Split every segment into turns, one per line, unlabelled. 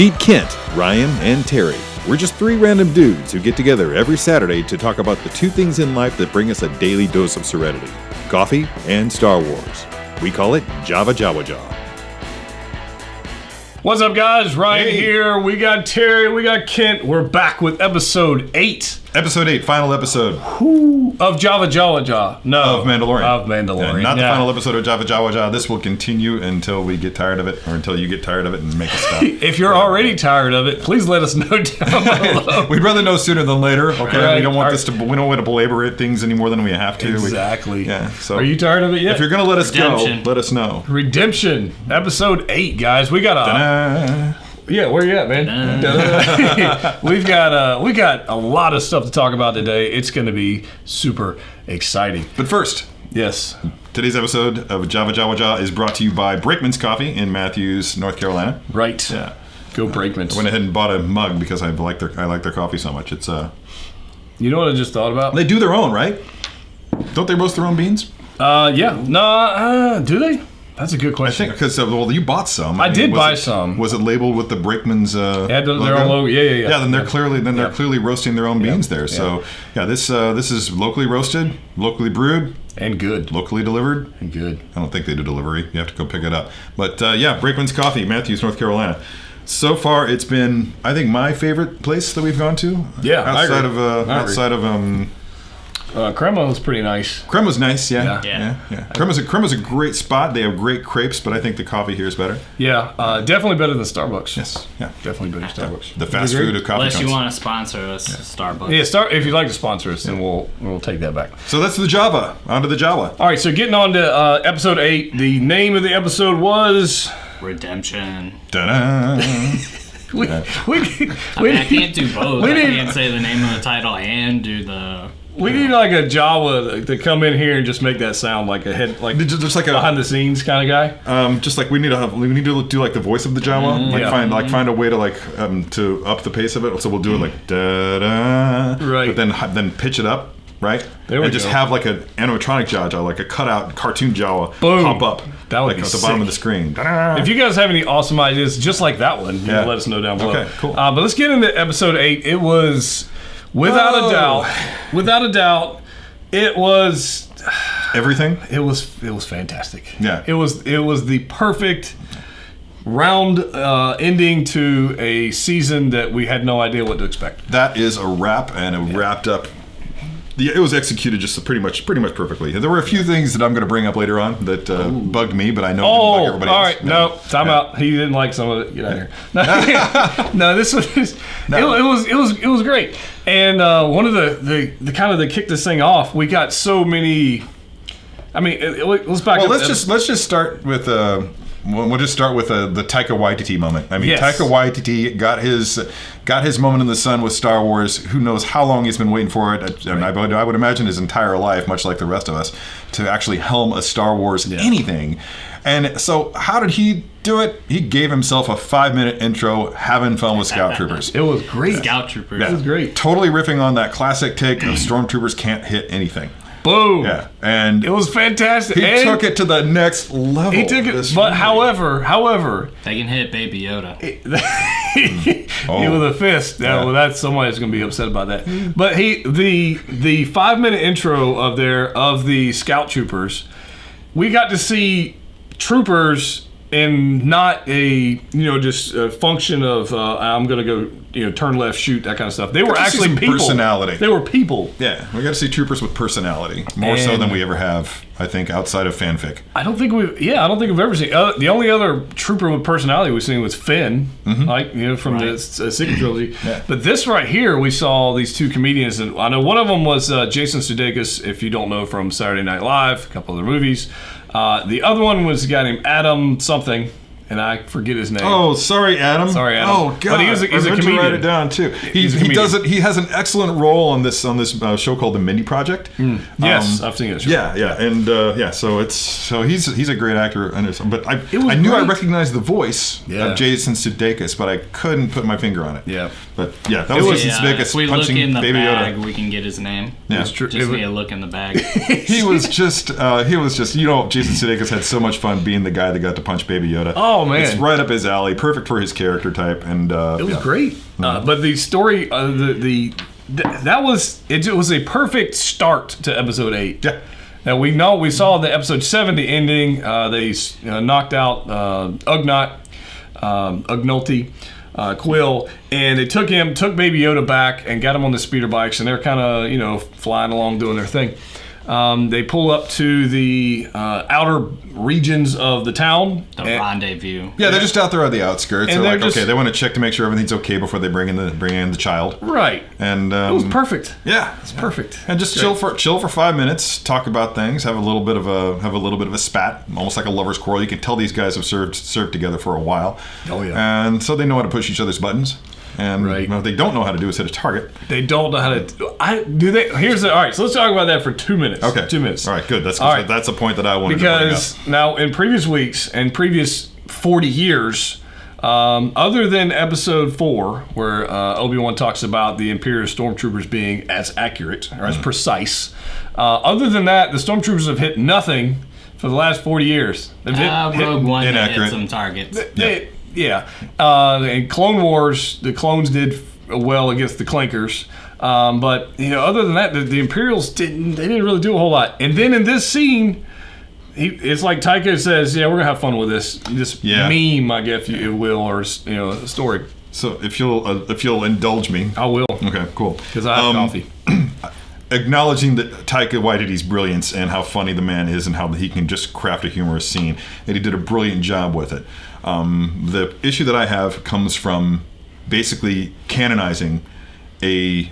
Meet Kent, Ryan, and Terry. We're just three random dudes who get together every Saturday to talk about the two things in life that bring us a daily dose of serenity: coffee and Star Wars. We call it JavaJawaJaw.
What's up, guys? Ryan here. We got Terry. We got Kent. We're back with episode 8.
Episode 8, final episode.
Of JavaJawaJaw. No.
Of Mandalorian.
Of Mandalorian.
Yeah, not the final episode of JavaJawaJaw. This will continue until we get tired of it, or until you get tired of it and make it stop.
If you're already tired of it, please let us know down below.
We'd rather know sooner than later. Okay,
Right.
we don't want we don't want to belabor it things any more than we have to.
Exactly.
So
are you tired of it yet?
If you're gonna let us go, let us know.
Redemption, episode 8, guys. We got a. Yeah, where you at, man? we got a lot of stuff to talk about today. It's going to be super exciting.
But first,
yes,
today's episode of JavaJawaJaw is brought to you by Brakeman's Coffee in Matthews, North Carolina.
Right.
Yeah.
Go Brakeman's.
I went ahead and bought a mug because I like their coffee so much. It's
You know what I just thought about?
They do their own, right? Don't they roast their own beans?
Yeah. No, do they? That's a good question.
I think because you bought some.
I did buy some.
Was it labeled with the Brakeman's
had their own logo? Yeah.
Yeah, then they're clearly roasting their own beans there. So this is locally roasted, locally brewed,
and good.
Locally delivered
and good.
I don't think they do delivery. You have to go pick it up. But Brakeman's Coffee, Matthews, North Carolina. So far, it's been, I think, my favorite place that we've gone to.
Yeah,
outside of
Cremo's pretty nice.
Cremo's nice, yeah. Cremo's a great spot. They have great crepes, but I think the coffee here is better.
Yeah, definitely better than Starbucks.
Yes, yeah,
definitely better than Starbucks.
The fast food of coffee.
Unless you want to sponsor us, Starbucks.
Yeah, if you'd like to sponsor us, then we'll take that back.
So that's the Java. On to the Java.
All right, so getting on to episode 8. The name of the episode was
Redemption.
Da-da.
I can't do both. I can't say the name of the title and do the.
We need like a Jawa to come in here and just make that sound like a head, like
just like a
behind the scenes kind of
guy. Just like we need to do like the voice of the Jawa, find a way to to up the pace of it. So we'll do it like da da,
right?
But then pitch it up, right?
There we
and just
go.
have like an animatronic Jawa, like a cutout cartoon Jawa,
Boom.
pop up.
That would
like
be
at the
sick.
bottom of the screen.
If you guys have any awesome ideas, just like that one, let us know down below.
Okay, cool.
But let's get into episode 8. It was without a doubt. It was
everything.
It was fantastic.
Yeah.
It was the perfect round ending to a season that we had no idea what to expect.
That is a wrap, and it wrapped up. It was executed just pretty much perfectly. There were a few things that I'm going to bring up later on that bugged me, but I know didn't bug everybody
all
else.
right. No, time out. He didn't like some of it. Get out of here. No, this was it was great. And one of the kind of that kicked this thing off. We got so many. I mean, let's back up.
Let's just start with. We'll just start with the Taika Waititi moment. I mean,
yes.
Taika Waititi got his moment in the sun with Star Wars. Who knows how long he's been waiting for it? And I would imagine his entire life, much like the rest of us, to actually helm a Star Wars anything. And so, how did he do it? He gave himself a 5-minute intro, having fun with Scout Troopers.
It was great.
Scout Troopers.
Yeah.
It was great.
Totally riffing on that classic take of Stormtroopers can't hit anything.
Boom.
Yeah, and
it was fantastic.
He took it to the next level.
He took it, but however,
they can hit Baby Yoda.
With a fist. Well, that's somebody's going to be upset about that. But the 5-minute intro of the Scout Troopers, we got to see troopers in not a just a function of I'm going to go turn left, shoot, that kind of stuff. They were actually people.
Personality.
They were people.
Yeah, we got to see troopers with personality more so than we ever have. I think outside of fanfic.
I don't think we've ever seen. The only other trooper with personality we've seen was Finn, from the Secret Trilogy.
Yeah.
But this right here, we saw these two comedians, and I know one of them was Jason Sudeikis, if you don't know, from Saturday Night Live, a couple other movies. The other one was a guy named Adam something, and I forget his name.
Oh, sorry, Adam.
Oh,
God.
But he's a comedian.
To write it down too. He does it. He has an excellent role on this show called The Mindy Project.
Yes, I've seen it. Sure.
Yeah, and So he's a great actor. But I knew I recognized the voice of Jason Sudeikis, but I couldn't put my finger on it.
Yeah.
But yeah, that was Jason Sudeikis
if we
punching
look in the
Baby
bag,
Yoda.
we can get his name.
Yeah,
it's true.
Just need to look in the bag.
He was just Jason Sudeikis had so much fun being the guy that got to punch Baby Yoda.
Oh, Oh man,
it's right up his alley. Perfect for his character type, and
it was great. But the story, that was a perfect start to episode 8.
Yeah.
Now we saw the episode 7, the ending. They knocked out Ugnulty, Quill, and they took Baby Yoda back and got him on the speeder bikes, and they're kind of flying along doing their thing. They pull up to the outer regions of the town.
The rendezvous.
Yeah, they're just out there on the outskirts.
And
they're like,
just,
okay, they want to check to make sure everything's okay before they bring in the child.
Right.
And
it was perfect.
Yeah,
it's perfect.
And just chill for 5 minutes, talk about things, have a little bit of a spat, almost like a lover's quarrel. You can tell these guys have served together for a while.
Oh yeah.
And so they know how to push each other's buttons. And
right.
what they don't know how to do is hit a target.
They don't know how to. All right. So let's talk about that for 2 minutes.
Okay.
2 minutes.
All right. Good. That's
right.
That's a point that I wanted to bring up.
Because now in previous weeks and previous 40 years, other than episode 4, where Obi-Wan talks about the Imperial stormtroopers being as accurate or as precise, other than that, the stormtroopers have hit nothing for the last 40 years. They've
Rogue One
inaccurate.
hit some targets.
Yeah. In Clone Wars, the clones did well against the Clankers. But, other than that, the Imperials didn't really do a whole lot. And then in this scene, it's like Taika says, yeah, we're going to have fun with this meme, I guess you will, or, story.
So if you'll indulge me.
I will.
Okay, cool.
Because I have coffee.
Acknowledging that Taika Waititi's brilliance and how funny the man is and how he can just craft a humorous scene, and he did a brilliant job with it. The issue that I have comes from basically canonizing a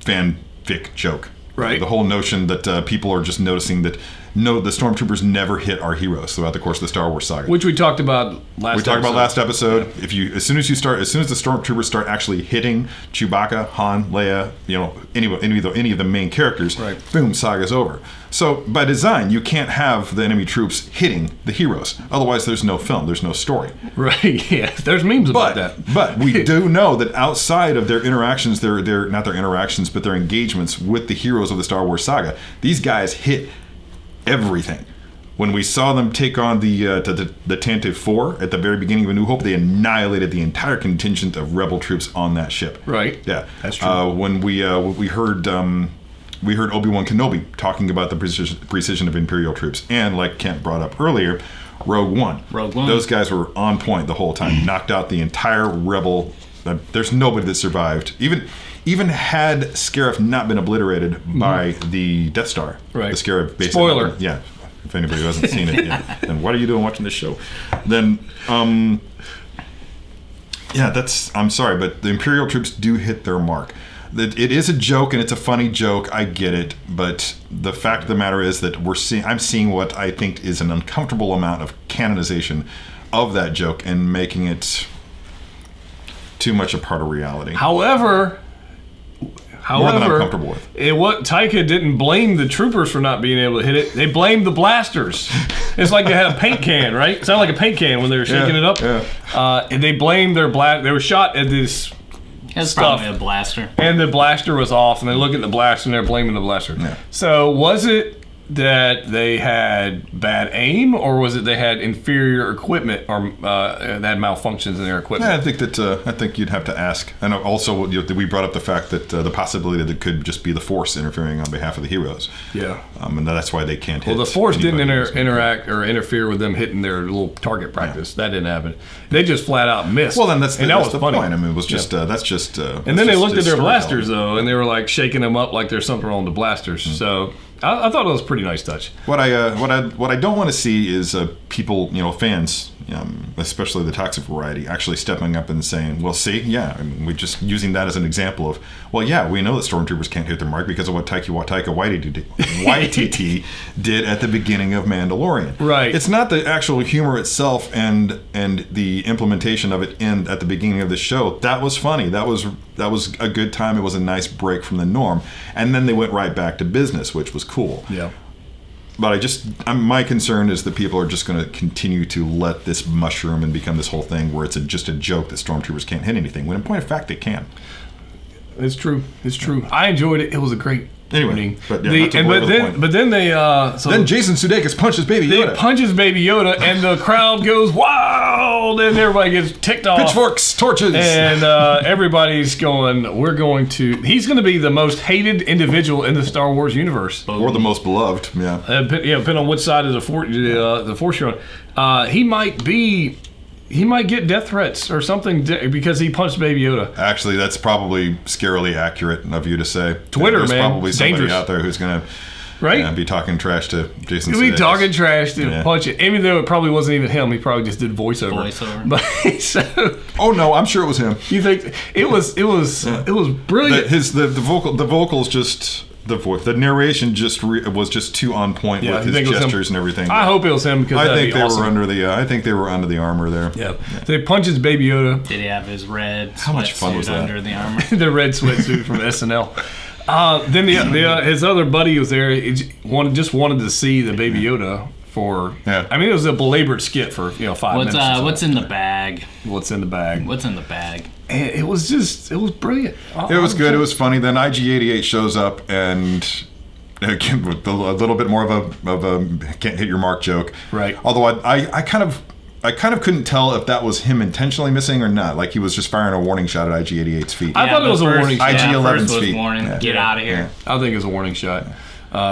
fanfic joke.
Right.
The whole notion that people are just noticing that no, the stormtroopers never hit our heroes throughout the course of the Star Wars saga.
Which we talked about last episode.
We talked about last episode. Yeah. As soon as the stormtroopers start actually hitting Chewbacca, Han, Leia, any of the main characters,
right.
Boom, saga's over. So by design, you can't have the enemy troops hitting the heroes. Otherwise, there's no film, there's no story.
Right. Yeah. There's memes about that.
But we do know that outside of their interactions, their not their interactions, but their engagements with the heroes of the Star Wars saga, these guys hit everything. When we saw them take on the Tantive 4 at the very beginning of A New Hope, they annihilated the entire contingent of rebel troops on that ship.
Right.
Yeah,
that's true.
When we heard Obi-Wan Kenobi talking about the precision of Imperial troops, and like Kent brought up earlier, Rogue One. Those guys were on point the whole time. Knocked out the entire rebel. There's nobody that survived. Even had Scarif not been obliterated by the Death Star.
Right.
The Scarif basically.
Spoiler.
Yeah. If anybody who hasn't seen it yet, then what are you doing watching this show? Then, I'm sorry, but the Imperial troops do hit their mark. It is a joke, and it's a funny joke. I get it, but the fact of the matter is that I'm seeing what I think is an uncomfortable amount of canonization of that joke and making it too much a part of reality.
However,
more than I'm comfortable with.
Taika didn't blame the troopers for not being able to hit it. They blamed the blasters. It's like they had a paint can, right? It sounded like a paint can when they were shaking it up.
Yeah.
And they blamed their They were shot at this
It's
stuff.
probably a blaster.
And the blaster was off, and they look at the blaster, and they're blaming the blaster.
Yeah.
So was it that they had bad aim, or was it they had inferior equipment, or they had malfunctions in their equipment?
Yeah, I think you'd have to ask. And also, we brought up the fact that the possibility that it could just be the Force interfering on behalf of the heroes.
Yeah.
And that's why they can't hit.
Well, the Force didn't interact or interfere with them hitting their little target practice. Yeah. That didn't happen. They just flat out missed.
Well, then that's the
funny.
point. I mean, it was just that's just.
And then they looked at their blasters though, and they were like shaking them up like there's something wrong with the blasters. Mm-hmm. So I thought it was a pretty nice touch.
What I don't want to see is people, fans, especially the toxic variety, actually stepping up and saying, "Well, see, I mean, we're just using that as an example of, we know that stormtroopers can't hit their mark because of what Taika Waititi did at the beginning of Mandalorian."
Right.
It's not the actual humor itself and the implementation of it at the beginning of the show. That was funny. That was a good time. It was a nice break from the norm, and then they went right back to business, which was cool.
Yeah.
But my concern is that people are just going to continue to let this mushroom and become this whole thing where it's just a joke that stormtroopers can't hit anything, when in point of fact they can.
It's true. I enjoyed it. It was a great
evening. But then
they
then Jason Sudeikis punches Baby Yoda.
They punches Baby Yoda, and the crowd goes, "Wow!" oh, then everybody gets ticked off.
Pitchforks, torches.
And everybody's going, he's going to be the most hated individual in the Star Wars universe.
Or the most beloved, yeah.
Depending on which side of the Force you're on. He might get death threats or something because he punched Baby Yoda.
Actually, that's probably scarily accurate of you to say.
Twitter,
There's
man.
probably somebody out there who's going to be talking trash to Jason Sudeikis.
He'll be talking trash to punch it. Even though it probably wasn't even him. He probably just did voiceover. But,
oh, no, I'm sure it was him.
You think it was brilliant.
The vocals just... The narration was just too on point with his gestures and everything.
I hope it was him because
I think they were under the armor there.
Yeah. So he punches Baby Yoda.
Did he have his red
How much fun was that?
under the armor?
The red sweatsuit from SNL. Then his other buddy was there. He just wanted to see the Baby Yoda for. Yeah. I mean, it was a belabored skit for 5 minutes.
What's in the bag?
What's in the bag?
What's in the bag?
And it was brilliant.
It was good. It was funny. Then IG-88 shows up and again with a little bit more of a can't hit your mark joke.
Right.
Although I kind of couldn't tell if that was him intentionally missing or not. Like he was just firing a warning shot at IG-88's feet.
I thought it was a warning shot.
IG-11's feet.
Warning. Yeah. Get out of here.
I think it was a warning shot.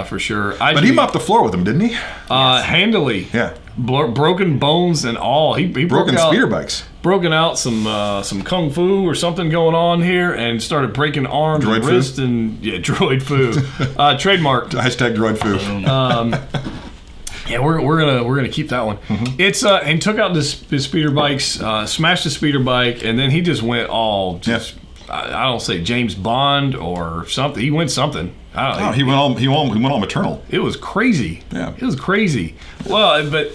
For sure.
But he mopped the floor with him, didn't he?
Handily.
Yeah.
Broken bones and all. He
broken speeder bikes.
Broken out some kung fu or something going on here, and started breaking arms and wrists and droid foo. Trademarked.
#droid foo.
Yeah, we're gonna keep that one. Mm-hmm. It's and took out his speeder bikes, smashed the speeder bike, and then he just went all I don't say James Bond or something. He went something.
He went all maternal.
It was crazy.
Yeah,
it was crazy. Well, but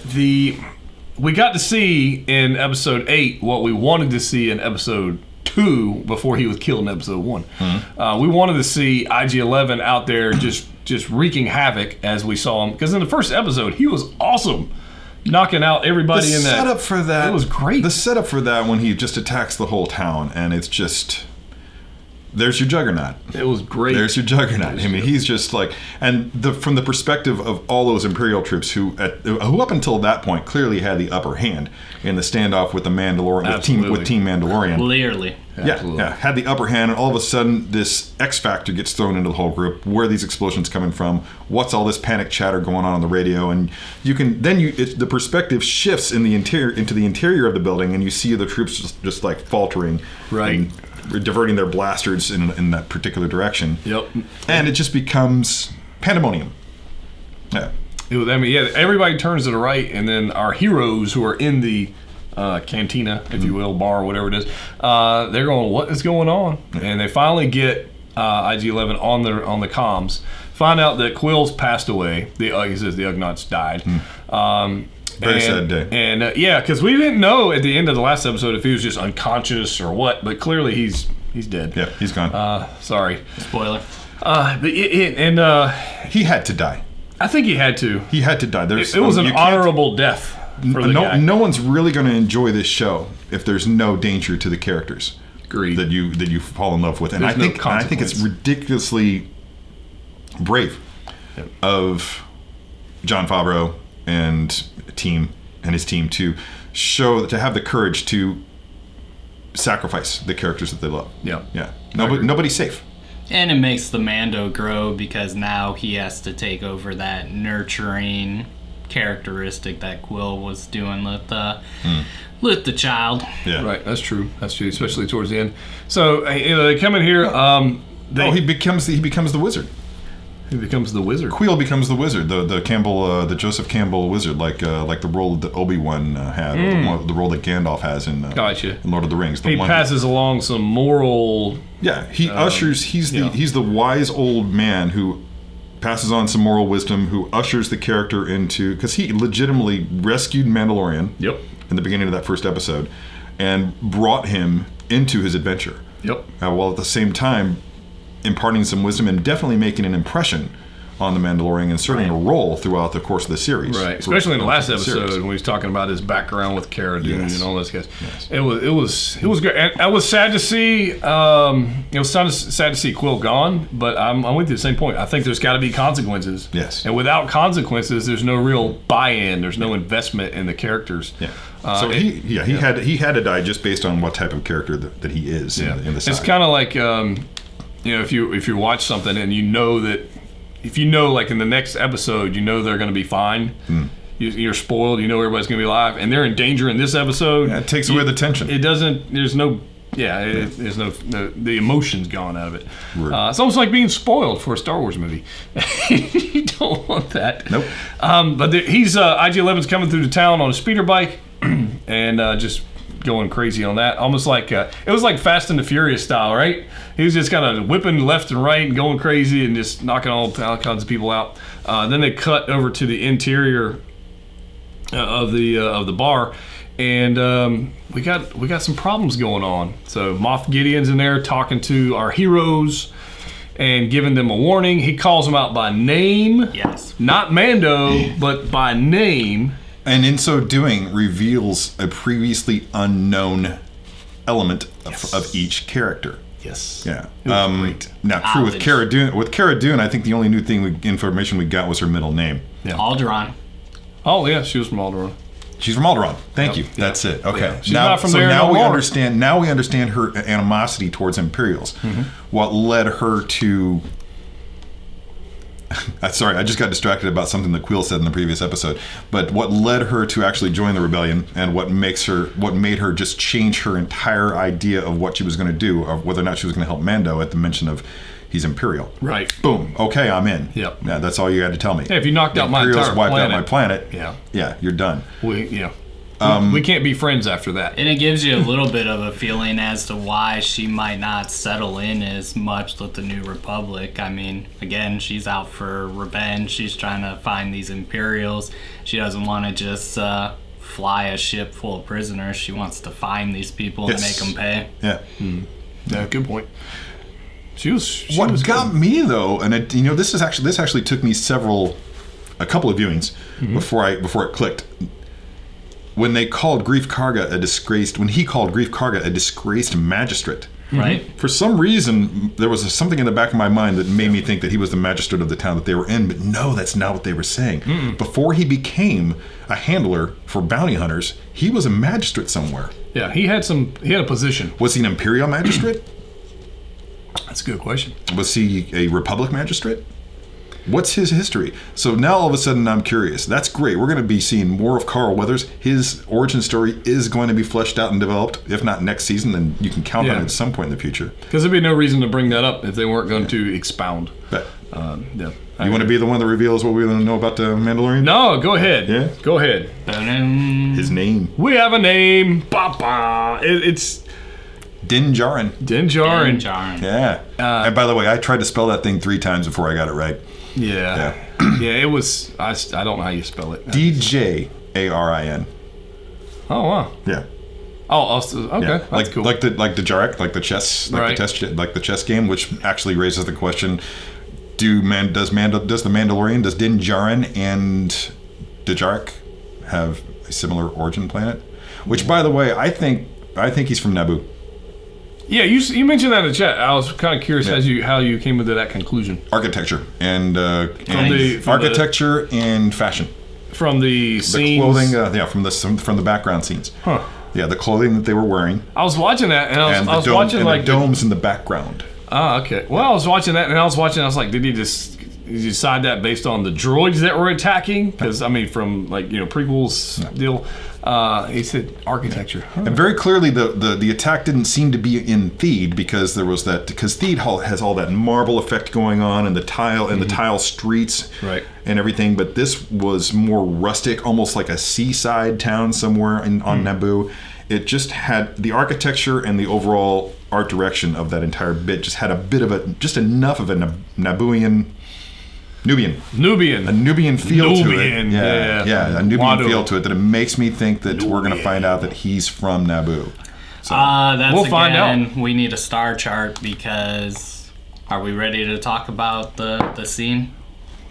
we got to see in episode 8 what we wanted to see in episode 2 before he was killed in episode 1. Mm-hmm. We wanted to see IG-11 out there just wreaking havoc as we saw him, because in the first episode he was awesome. Knocking out everybody in that.
The setup for that.
It was great.
The setup for that when he just attacks the whole town, and it's just... There's your juggernaut.
It was great.
There's your juggernaut. I mean, he's just like... And from the perspective of all those Imperial troops who up until that point clearly had the upper hand in the standoff with the Mandalorian, with Team Mandalorian.
Clearly.
Yeah, had the upper hand, and all of a sudden this X factor gets thrown into the whole group. Where are these explosions coming from? What's all this panic chatter going on the radio? And the perspective shifts into the interior of the building, and you see the troops just like faltering,
right,
and diverting their blasters in that particular direction.
Yep.
And it just becomes pandemonium. Yeah.
Everybody turns to the right, and then our heroes who are in the cantina, if you will, bar, whatever it is, they're going, what is going on? And they finally get IG-11 on the comms, find out that Quill's passed away. He says the Ugnaughts died.
Very sad day.
And because we didn't know at the end of the last episode if he was just unconscious or what, but clearly he's dead.
Yeah, he's gone.
Sorry.
Spoiler.
He had to die.
I think he had to.
He had to die.
It was an honorable death for the guy.
No one's really going to enjoy this show if there's no danger to the characters.
Agreed.
That you fall in love with. And I think it's ridiculously brave of Jon Favreau and his team to have the courage to sacrifice the characters that they love.
Yeah.
Nobody's safe.
And it makes the Mando grow, because now he has to take over that nurturing characteristic that Quill was doing with the child.
Yeah.
Right, that's true, especially towards the end. So they come in here.
He becomes the wizard.
He becomes the wizard.
Quill becomes the wizard, the Campbell, the Joseph Campbell wizard, like the role that Obi-Wan had, or the role that Gandalf has in Lord of the Rings.
He passes along some moral.
Yeah, he ushers. He's the wise old man who passes on some moral wisdom, who ushers the character into, because he legitimately rescued Mandalorian.
Yep.
In the beginning of that first episode, and brought him into his adventure.
Yep.
While at the same time imparting some wisdom and definitely making an impression on the Mandalorian and serving a role throughout the course of the series.
Right, especially in the last episode
series.
when he was talking about his background with Cara Dune
Yes.
and all those guys.
Yes.
It was good. And I was sad to see. It was sad to see Quill gone, but I'm with you at the same point. I think there's got to be consequences.
Yes.
And without consequences, there's no real buy-in. There's no investment in the characters.
Yeah. So he had to die just based on what type of character that he is in the side.
It's kind of like if you watch something and you know that if you know like in the next episode you know they're going to be fine. You're spoiled. You know everybody's going to be alive, and they're in danger in this episode.
Yeah, it takes away the tension.
It doesn't. There's no. Yeah, there's no the emotion's gone out of it.
Right.
It's almost like being spoiled for a Star Wars movie. You don't want that.
Nope.
But he's IG-11's coming through the town on a speeder bike, and just going crazy on that. Almost like it was like Fast and the Furious style, right? He was just kind of whipping left and right and going crazy and just knocking all kinds of people out. Then they cut over to the interior of the bar. And we got some problems going on. So Moff Gideon's in there talking to our heroes and giving them a warning. He calls them out by name.
Yes.
Not Mando, but by name.
And in so doing, reveals a previously unknown element of each character.
Yes.
Yeah.
It was great.
Now, true with
Knowledge.
Cara Dune. With Cara Dune, I think the only new information we got was her middle name.
Yeah.
Alderaan.
Oh yeah, she was from Alderaan.
She's from Alderaan. Thank you.
Yeah.
That's it. Okay.
Yeah. She's not from there
now
no
we
more.
understand. Now we understand her animosity towards Imperials. What led her to? Sorry, I just got distracted about something that Quill said in the previous episode. But what led her to actually join the rebellion, and what made her just change her entire idea of what she was going to do, of whether or not she was going to help Mando at the mention of he's Imperial.
Right.
Boom. Okay, I'm in.
Yep.
Yeah, that's all you had to tell me.
Hey, if you knocked out my
Imperials
entire
wiped
planet,
out my planet.
Yeah.
Yeah, you're done.
We can't be friends after that.
And it gives you a little bit of a feeling as to why she might not settle in as much with the New Republic. I mean, again, she's out for revenge. She's trying to find these Imperials. She doesn't want to just fly a ship full of prisoners. She wants to find these people and make them pay.
Yeah.
Yeah, good point. She was
got
good.
me though, and this actually took me a couple of viewings before it clicked. When they called Grief Karga a disgraced magistrate.
Right.
For some reason, there was something in the back of my mind that made me think that he was the magistrate of the town that they were in, but no, that's not what they were saying. Before he became a handler for bounty hunters, he was a magistrate somewhere.
Yeah, he had a position.
Was he an imperial magistrate?
That's a good question.
Was he a republic magistrate? What's his history? So now all of a sudden I'm curious. That's great. We're going to be seeing more of Carl Weathers. His origin story is going to be fleshed out and developed. If not next season, then you can count on it at some point in the future.
Because there'd be no reason to bring that up if they weren't going to expound.
But
Yeah.
you want to be the one that reveals what we want to know about the Mandalorian?
No, go ahead.
Yeah?
Go ahead.
His name.
We have a name. Ba-ba. It's
Din Djarin.
Din Djarin.
Yeah. And by the way, I tried to spell that thing 3 times before I got it right.
Yeah. Yeah, it was. I don't know how you spell it.
Djarin.
Oh wow.
Yeah.
Oh, okay.
Yeah.
That's cool.
Like the Jarek, like the chess, the chess game, which actually raises the question: does the Mandalorian, does Din Djarin and Jarek have a similar origin planet? Which, by the way, I think he's from Naboo.
Yeah, you mentioned that in the chat. I was kind of curious how you came into that conclusion.
Architecture and
From
and fashion.
From the scenes.
Clothing, from the background scenes.
Huh.
Yeah, the clothing that they were wearing.
I was watching that, and I was watching
and
like
the domes in the background.
Okay. Well, I was watching that, and I was like, did he decide that based on the droids that were attacking? Because I mean, from prequels deal. He said architecture. Huh.
And very clearly, the attack didn't seem to be in Theed because there was because Theed has all that marble effect going on and the tile streets,
right,
and everything. But this was more rustic, almost like a seaside town somewhere on Naboo. It just had the architecture and the overall art direction of that entire bit just had enough of a Nubian feel to it. Yeah, a Nubian feel to it that it makes me think that we're going to find out that he's from Naboo. So
We'll
find out.
We need a star chart because are we ready to talk about the scene?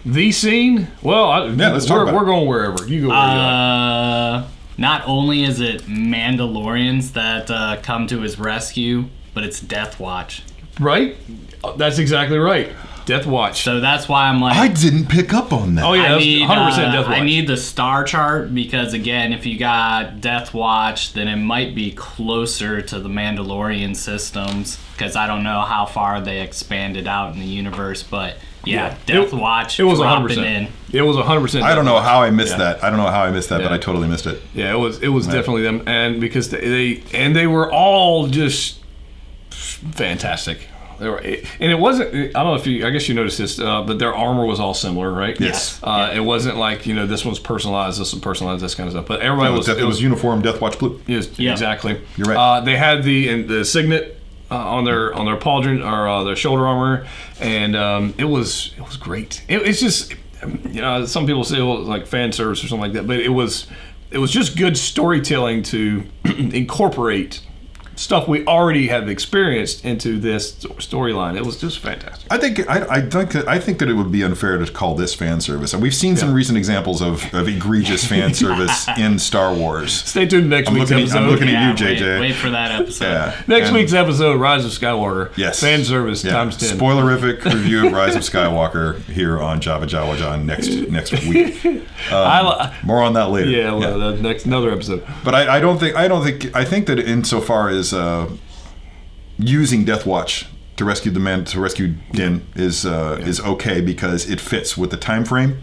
The scene? Well,
let's talk about
we're
it.
going wherever. You go where you like.
Not only is it Mandalorians that come to his rescue, but it's Death Watch.
Right? That's exactly right. Death Watch.
So that's why I'm like,
I didn't pick up on that.
Oh, yeah,
I
that's
need,
100% Death Watch.
I need the star chart because, again, if you got Death Watch, then it might be closer to the Mandalorian systems because I don't know how far they expanded out in the universe, but yeah, Death Watch
it was
dropping
100%.
in.
It was 100%.
I don't know how I missed that. I don't know how I missed that, but I totally missed it.
Yeah, it was definitely them, and because they were all just fantastic. They were, and it wasn't. I don't know if you. I guess you noticed this, but their armor was all similar, right?
Yes.
It wasn't like this one's personalized, this one's personalized, this kind of stuff. But everybody
It was uniform Death Watch blue.
Yes,
Yeah.
exactly.
You're right.
They had the signet on their pauldron or their shoulder armor, and it was great. It's just some people say it was like fan service or something like that, but it was just good storytelling to incorporate stuff we already have experienced into this storyline. It was just fantastic.
I think that it would be unfair to call this fan service. And we've seen some recent examples of egregious fan service in Star Wars.
Stay tuned next week's episode.
I'm looking at you,
Wait,
JJ.
wait for that episode.
Yeah.
Next
And-
week's episode, Rise of Skywalker.
Yes.
Fan service times 10.
Spoilerific review of Rise of Skywalker here on JavaJawaJaw next week. More on that later.
Yeah, well, that's another episode.
But I think that insofar as using Death Watch to rescue Din is okay because it fits with the time frame.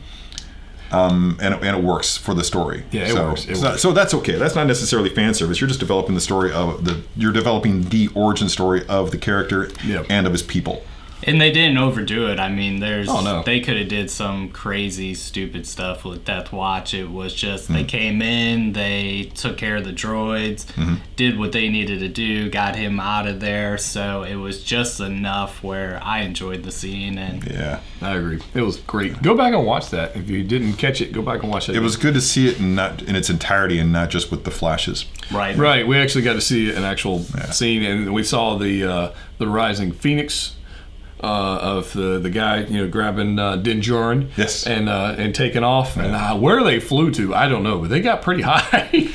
And it works for the story.
Yeah, it works.
So that's okay. That's not necessarily fan service. You're just developing the story you're developing the origin story of the character and of his people.
And they didn't overdo it. I mean,
no.
they could have did some crazy, stupid stuff with Death Watch. It was just they came in, they took care of the droids, did what they needed to do, got him out of there. So it was just enough where I enjoyed the scene. And
Yeah,
I agree. It was great. Go back and watch that. If you didn't catch it, go back and watch it.
it was good to see it in its entirety and not just with the flashes.
right.
We actually got to see an actual scene, and we saw the rising phoenix of the guy grabbing Din Djarin,
Yes.
and taking off. And where they flew to, I don't know, but they got pretty high.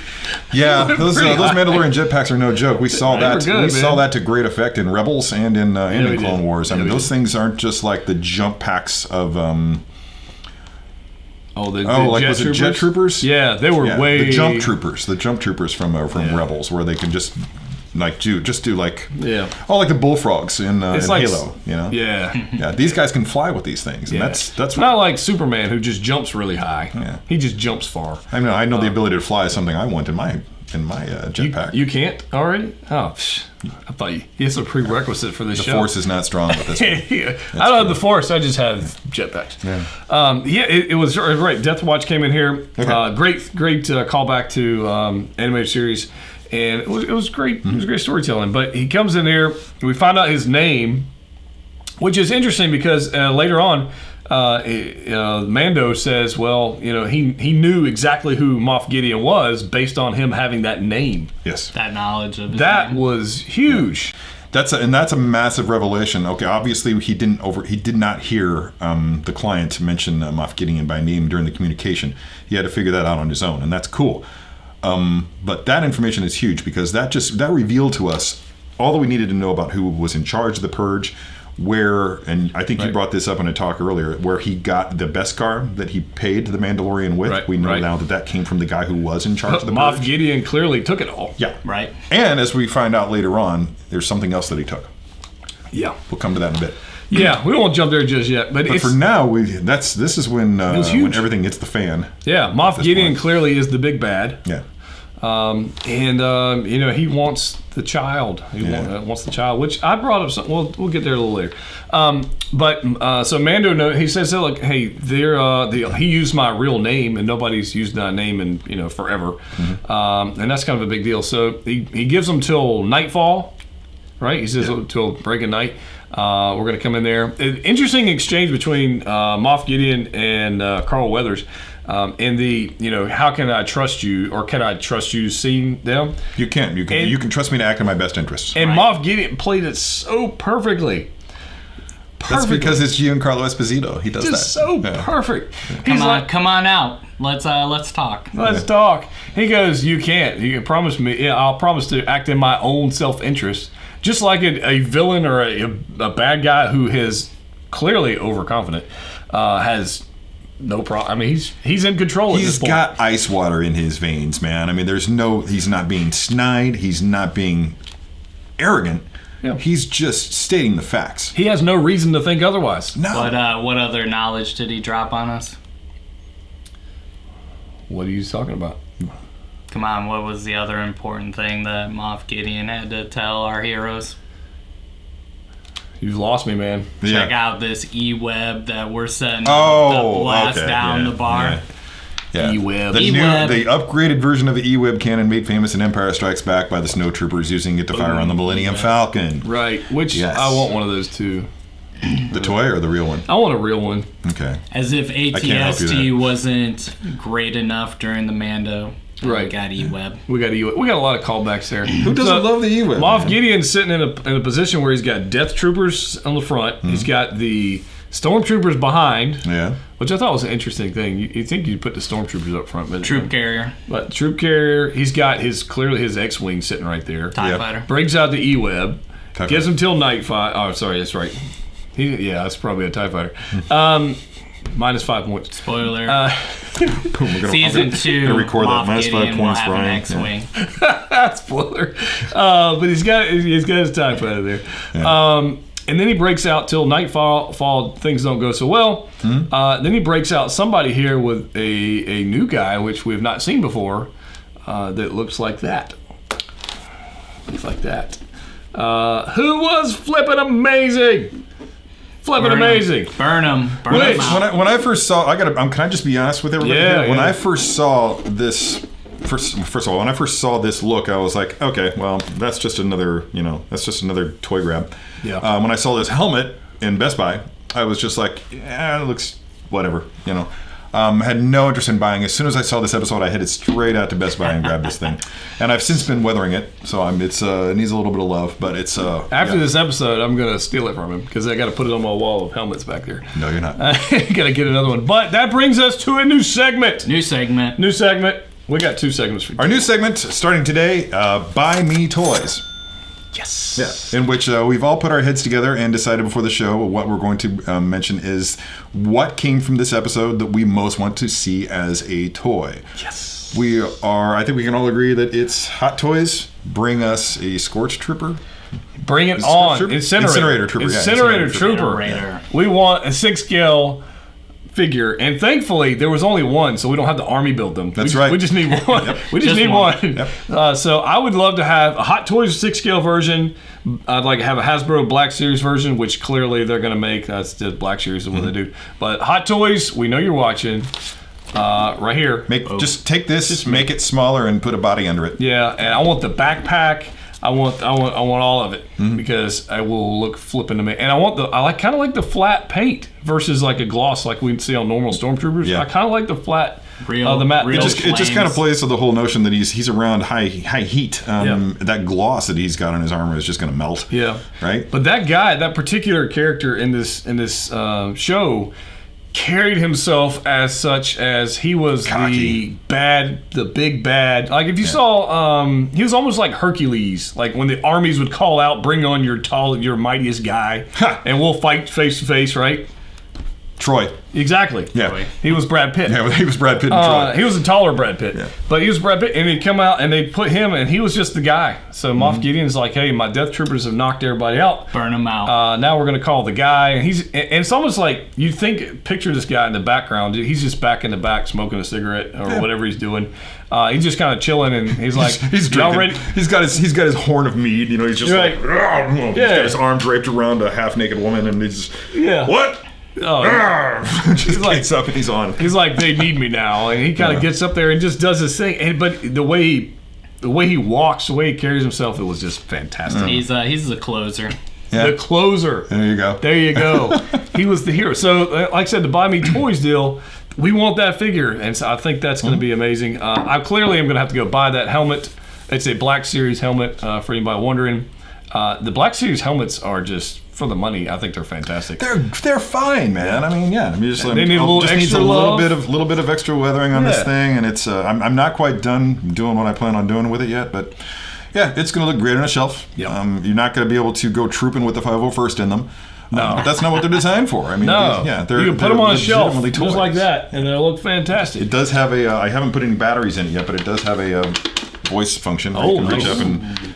Yeah, those
Pretty high.
Mandalorian jetpacks are no joke. We saw
They were
that.
good,
saw
man.
that to great effect in Rebels and in
we
Clone
did.
Wars. I
Yeah,
mean,
we
those
did.
things aren't just like the jump packs of
Was it
jet troopers?
Yeah, they were way
the jump troopers from Rebels, where they can just do like like the bullfrogs in
It's like-
Halo,
Yeah.
Yeah, these guys can fly with these things, and that's
not like Superman, who just jumps really high.
Yeah.
He just jumps far.
I know the ability to fly is something I want in my jetpack.
You can't already? Oh, I thought it's a prerequisite for this
The
show.
Force is not strong with this one.
Yeah. I don't have the Force. I just have jetpacks.
Yeah.
It was right. Death Watch came in here.
Okay.
Great callback to animated series, and it was great. It was great storytelling. But he comes in here. We find out his name, which is interesting because later on, Mando says, "Well, he knew exactly who Moff Gideon was based on him having that name."
Yes.
That knowledge of his
That
name.
was huge.
That's a massive revelation. Okay, obviously he did not hear the client mention Moff Gideon by name during the communication. He had to figure that out on his own, and that's cool. But that information is huge because that revealed to us all that we needed to know about who was in charge of the purge, where, and I think you brought this up in a talk earlier, where he got the Beskar that he paid the Mandalorian with.
Right,
We know
right.
now that came from the guy who was in charge of the
Moff
purge.
Gideon clearly took it all.
Yeah.
Right.
And as we find out later on, there's something else that he took.
Yeah.
We'll come to that in a bit.
Yeah, we won't jump there just yet, but
But
it's
for now, this is when
was huge.
when everything hits the fan.
Moff
this
Gideon
point.
clearly is the big bad.
Yeah.
He wants the child. He wants the child, which I brought up. We'll get there a little later. So Mando, he says, "Look, hey, he used my real name, and nobody's used that name in forever, and that's kind of a big deal." So he gives them till nightfall, right? He says till break of night. We're going to come in there. An interesting exchange between Moff Gideon and Carl Weathers. In the how can I trust you, or can I trust you seeing them?
You can. You can trust me to act in my best interests.
And Moff Gideon played it so perfectly.
That's because it's Giancarlo Esposito. He does
just
that.
so perfect. He's
Come on out. Let's talk.
Let's talk. He goes, you can't. You can promise me. Yeah, I'll promise to act in my own self-interest. Just like a villain or a bad guy who is clearly overconfident has no problem. I mean, he's in control.
He's got ice water in his veins, man. I mean, he's not being snide. He's not being arrogant.
Yeah.
He's just stating the facts.
He has no reason to think otherwise.
No.
What other knowledge did he drop on us?
What are you talking about?
Come on, what was the other important thing that Moff Gideon had to tell our heroes?
You've lost me, man.
Check out this E-web that we're setting
Oh,
to blast
okay.
down the bar.
Yeah.
E-web.
The upgraded version of the E-web cannon made famous in Empire Strikes Back by the snowtroopers using it to fire on the Millennium Falcon.
Right, which
Yes.
I want one of those too.
The toy or the real one?
I want a real one.
Okay.
As if
can't help you
ATST
there.
wasn't great enough during the Mando.
Right.
We got E-web.
We got E-web. We got a lot of callbacks there.
Who doesn't love the E-web?
Moff
man?
Gideon's sitting in a position where he's got Death Troopers on the front. He's got the Stormtroopers behind,
Yeah.
which I thought was an interesting thing. You think you'd put the Stormtroopers up front, but
Troop carrier.
But troop carrier, he's got clearly his X-wing sitting right there.
TIE
Yeah.
fighter.
Brings out the E-web,
TIE
gives
fighter.
him till nightfall. Oh, sorry, that's right. That's probably a TIE fighter. Minus 5 points.
Spoiler.
I'm
Season 2.
gonna record that.
Moff
Minus 5
Gideon will
points,
have an
Brian.
X-wing.
Spoiler. But he's got his TIE fighter there.
Yeah.
And then he breaks out till nightfall. Things don't go so well. Then he breaks out somebody here with a new guy, which we have not seen before, that looks like that. Looks like that. Who was flipping amazing? Flipping amazing.
Burn him. Burn
Which-
him out.
When I first saw, can I just be honest with everybody?
Yeah,
here? When
yeah.
I first saw this, first of all, when I first saw this look, I was like, okay, well, that's just another toy grab.
Yeah.
When I saw this helmet in Best Buy, I was just like, yeah, it looks whatever, Had no interest in buying. As soon as I saw this episode, I headed straight out to Best Buy and grabbed this thing. And I've since been weathering it, so it needs a little bit of love, but it's
After this episode, I'm going to steal it from him because I got to put it on my wall of helmets back there.
No, you're not.
I got to get another one. But that brings us to a new segment.
New segment.
New segment. We got 2 segments for you.
Our new segment starting today, Buy Me Toys.
Yes.
Yeah, in which we've all put our heads together and decided before the show what we're going to mention is what came from this episode that we most want to see as a toy.
Yes.
I think we can all agree that it's Hot Toys bring us a Scorch Trooper.
Bring it
Is
on.
Trooper?
Incinerator.
Incinerator Trooper, yeah,
Incinerator
Incinerator
Trooper.
Incinerator.
We want a 6-scale figure, and thankfully there was only one, so we don't have to army build them.
That's
we
right.
We just need one. We just need
one.
one. So I would love to have a Hot Toys 6-scale version. I'd like to have a Hasbro Black Series version, which clearly they're going to make. That's the Black Series is what they do. But Hot Toys, we know you're watching. Right here.
Just take this, make it smaller, and put a body under it.
Yeah, and I want the backpack. I want all of it because I will look flipping to me. And I kind of like the flat paint versus like a gloss like we see on normal Stormtroopers.
Yeah.
I kind of like the flat,
Real-
the matte.
real
It
It just kind of
flames.
plays to the whole notion that he's around high heat. That gloss that he's got on his armor is just going to melt.
yeah.
Right?
But that particular character in this show carried himself as such as he was
Cocky.
the big bad. Like if you saw, he was almost like Hercules. Like when the armies would call out, "Bring on your mightiest guy, and we'll fight face to face." Right?
Troy.
Exactly.
Yeah.
He was Brad Pitt.
Yeah, he was Brad Pitt and Troy.
He was a taller Brad Pitt,
Yeah.
but he was Brad Pitt, and he'd come out and they'd put him, and he was just the guy. So Moff Gideon's like, "Hey, my Death Troopers have knocked everybody out.
Burn him out.
Now we're gonna call the guy." And it's almost like you picture this guy in the background. He's just back in the back smoking a cigarette or whatever he's doing. He's just kind of chilling, and he's like,
He's
"Y'all
drinking.
ready?"
He's got his horn of mead. He's just
Right.
like, "Argh." He's
Yeah.
got his arm draped around a half naked woman, and he's
Yeah.
what?
Oh,
Just gets up and he's on.
he's like, "They need me now," and he kind of gets up there and just does his thing. But the way he walks, the way he carries himself, it was just fantastic.
He's the closer.
Yeah.
The closer.
There you go.
There you go. He was the hero. So, like I said, the Buy Me Toys deal, we want that figure, and so I think that's going to be amazing. I clearly am going to have to go buy that helmet. It's a Black Series helmet, for anybody wondering. The Black Series helmets are just for the money, I think they're fantastic.
They're fine, man. I mean, yeah. I mean, just,
They need a little
just needs
extra
a
love.
little bit of extra weathering on this
Yeah.
thing, and it's. I'm not quite done doing what I plan on doing with it yet, but yeah, it's going to look great on a shelf.
Yep.
You're not going to be able to go trooping with the 501st in them.
No.
That's not what they're designed for. I mean,
No,
they're
you can put them on a shelf
legitimately
just
toys.
like that, and they'll look fantastic.
It does have a. I haven't put any batteries in it yet, but it does have a voice function. You can reach
nice.
up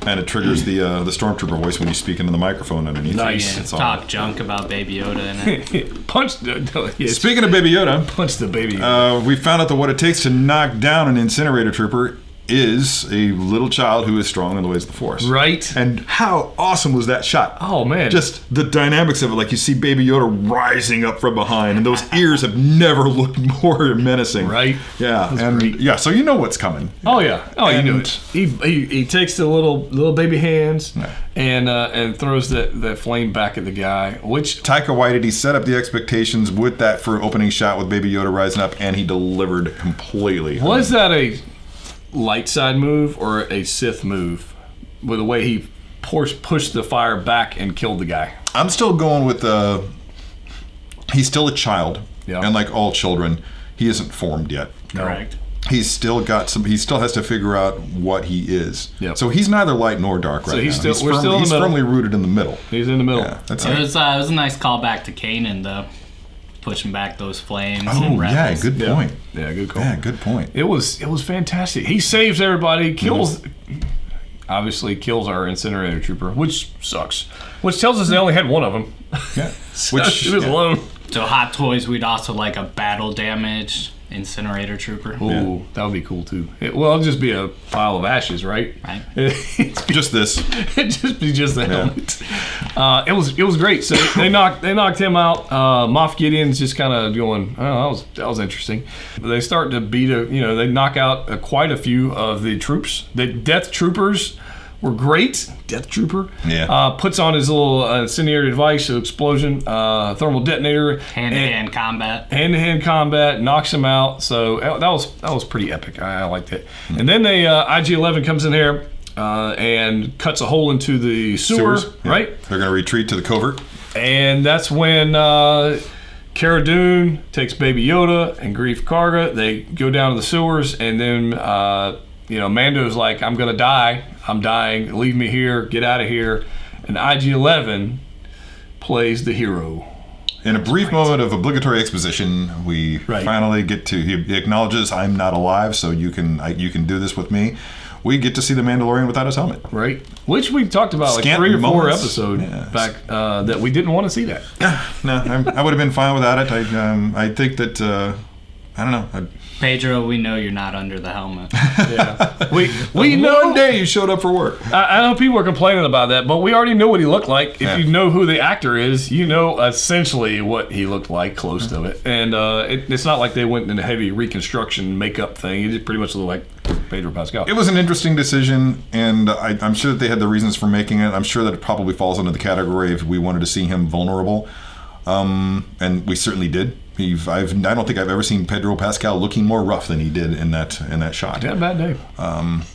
and it triggers the stormtrooper voice when you speak into the microphone underneath.
Nice.
Yeah,
It's all-
talk junk about Baby Yoda in it.
Punch
Speaking of Baby Yoda,
punch the baby.
we found out that what it takes to knock down an incinerator trooper is a little child who is strong in the ways of the Force.
Right.
And how awesome was that shot?
Oh, man.
Just the dynamics of it, like you see Baby Yoda rising up from behind, and those ears have never looked more menacing.
Right.
Yeah.
That's
and
great.
yeah, so you know what's coming.
Oh yeah. Oh, you knew
And-
it. He takes the little baby hands
Yeah.
and throws that flame back at the guy. Which
Taika Waititi set up the expectations with that for opening shot with Baby Yoda rising up, and he delivered completely.
was that a light side move or a Sith move? With the way he pushed the fire back and killed the guy.
I'm still going with he's still a child,
Yeah.
and like all children, he isn't formed yet.
Correct.
He's still got some. He still has to figure out what he is.
Yep.
So he's neither light nor dark right
he's
now.
still- we're still in the
he's
middle.
firmly rooted in the middle.
He's in the middle.
Yeah, that's
It
it.
was a nice callback to Kanan, though. Pushing back those flames
Oh
and
yeah,
rebels.
good point.
Yeah, good call.
Yeah, good point.
It was fantastic. He saves everybody, kills obviously kills our incinerator trooper, which sucks. Which tells us they only had one of them.
Yeah.
So he was alone.
So Hot Toys, we'd also like a battle damaged incinerator trooper.
Ooh, that would be cool too. It'll just be a pile of ashes, right?
Right.
Just this.
It'd just be the helmet. It was great. So they knocked him out. Moff Gideon's just kind of going, oh, that was interesting. They start to beat they knock out quite a few of the troops. The Death Troopers were great. Death Trooper.
Yeah.
Puts on his little incendiary device, so explosion, thermal detonator.
Hand-to-hand combat.
Hand-to-hand combat, knocks him out. So that was pretty epic. I liked it. And then they IG-11 comes in here and cuts a hole into the sewer,
Sewers. Yeah.
right?
They're going to retreat to the covert.
And that's when Cara Dune takes Baby Yoda and Greef Karga. They go down to the sewers, and then Mando's like, "I'm gonna die. I'm dying. Leave me here. Get out of here." And IG-11 plays the hero.
In a brief moment of obligatory exposition, we
Right.
finally get to. He acknowledges, "I'm not alive, so you can do this with me." We get to see the Mandalorian without his helmet.
Right, which we taled about like
Scant
3 or 4
moments.
episodes
Yeah.
back that we didn't want to see that.
No, I would have been fine without it. I think that I don't know.
Pedro, we know you're not under the helmet.
Yeah, we know.
One day you showed up for work.
I know people are complaining about that, but we already know what he looked like. If
Yeah.
you know who the actor is, you know essentially what he looked like, close to it. And it's not like they went into heavy reconstruction makeup thing. He just pretty much looked like Pedro Pascal.
It was an interesting decision, and I'm sure that they had the reasons for making it. I'm sure that it probably falls under the category if we wanted to see him vulnerable, and we certainly did. I don't think I've ever seen Pedro Pascal looking more rough than he did in that shot.
He had a bad day.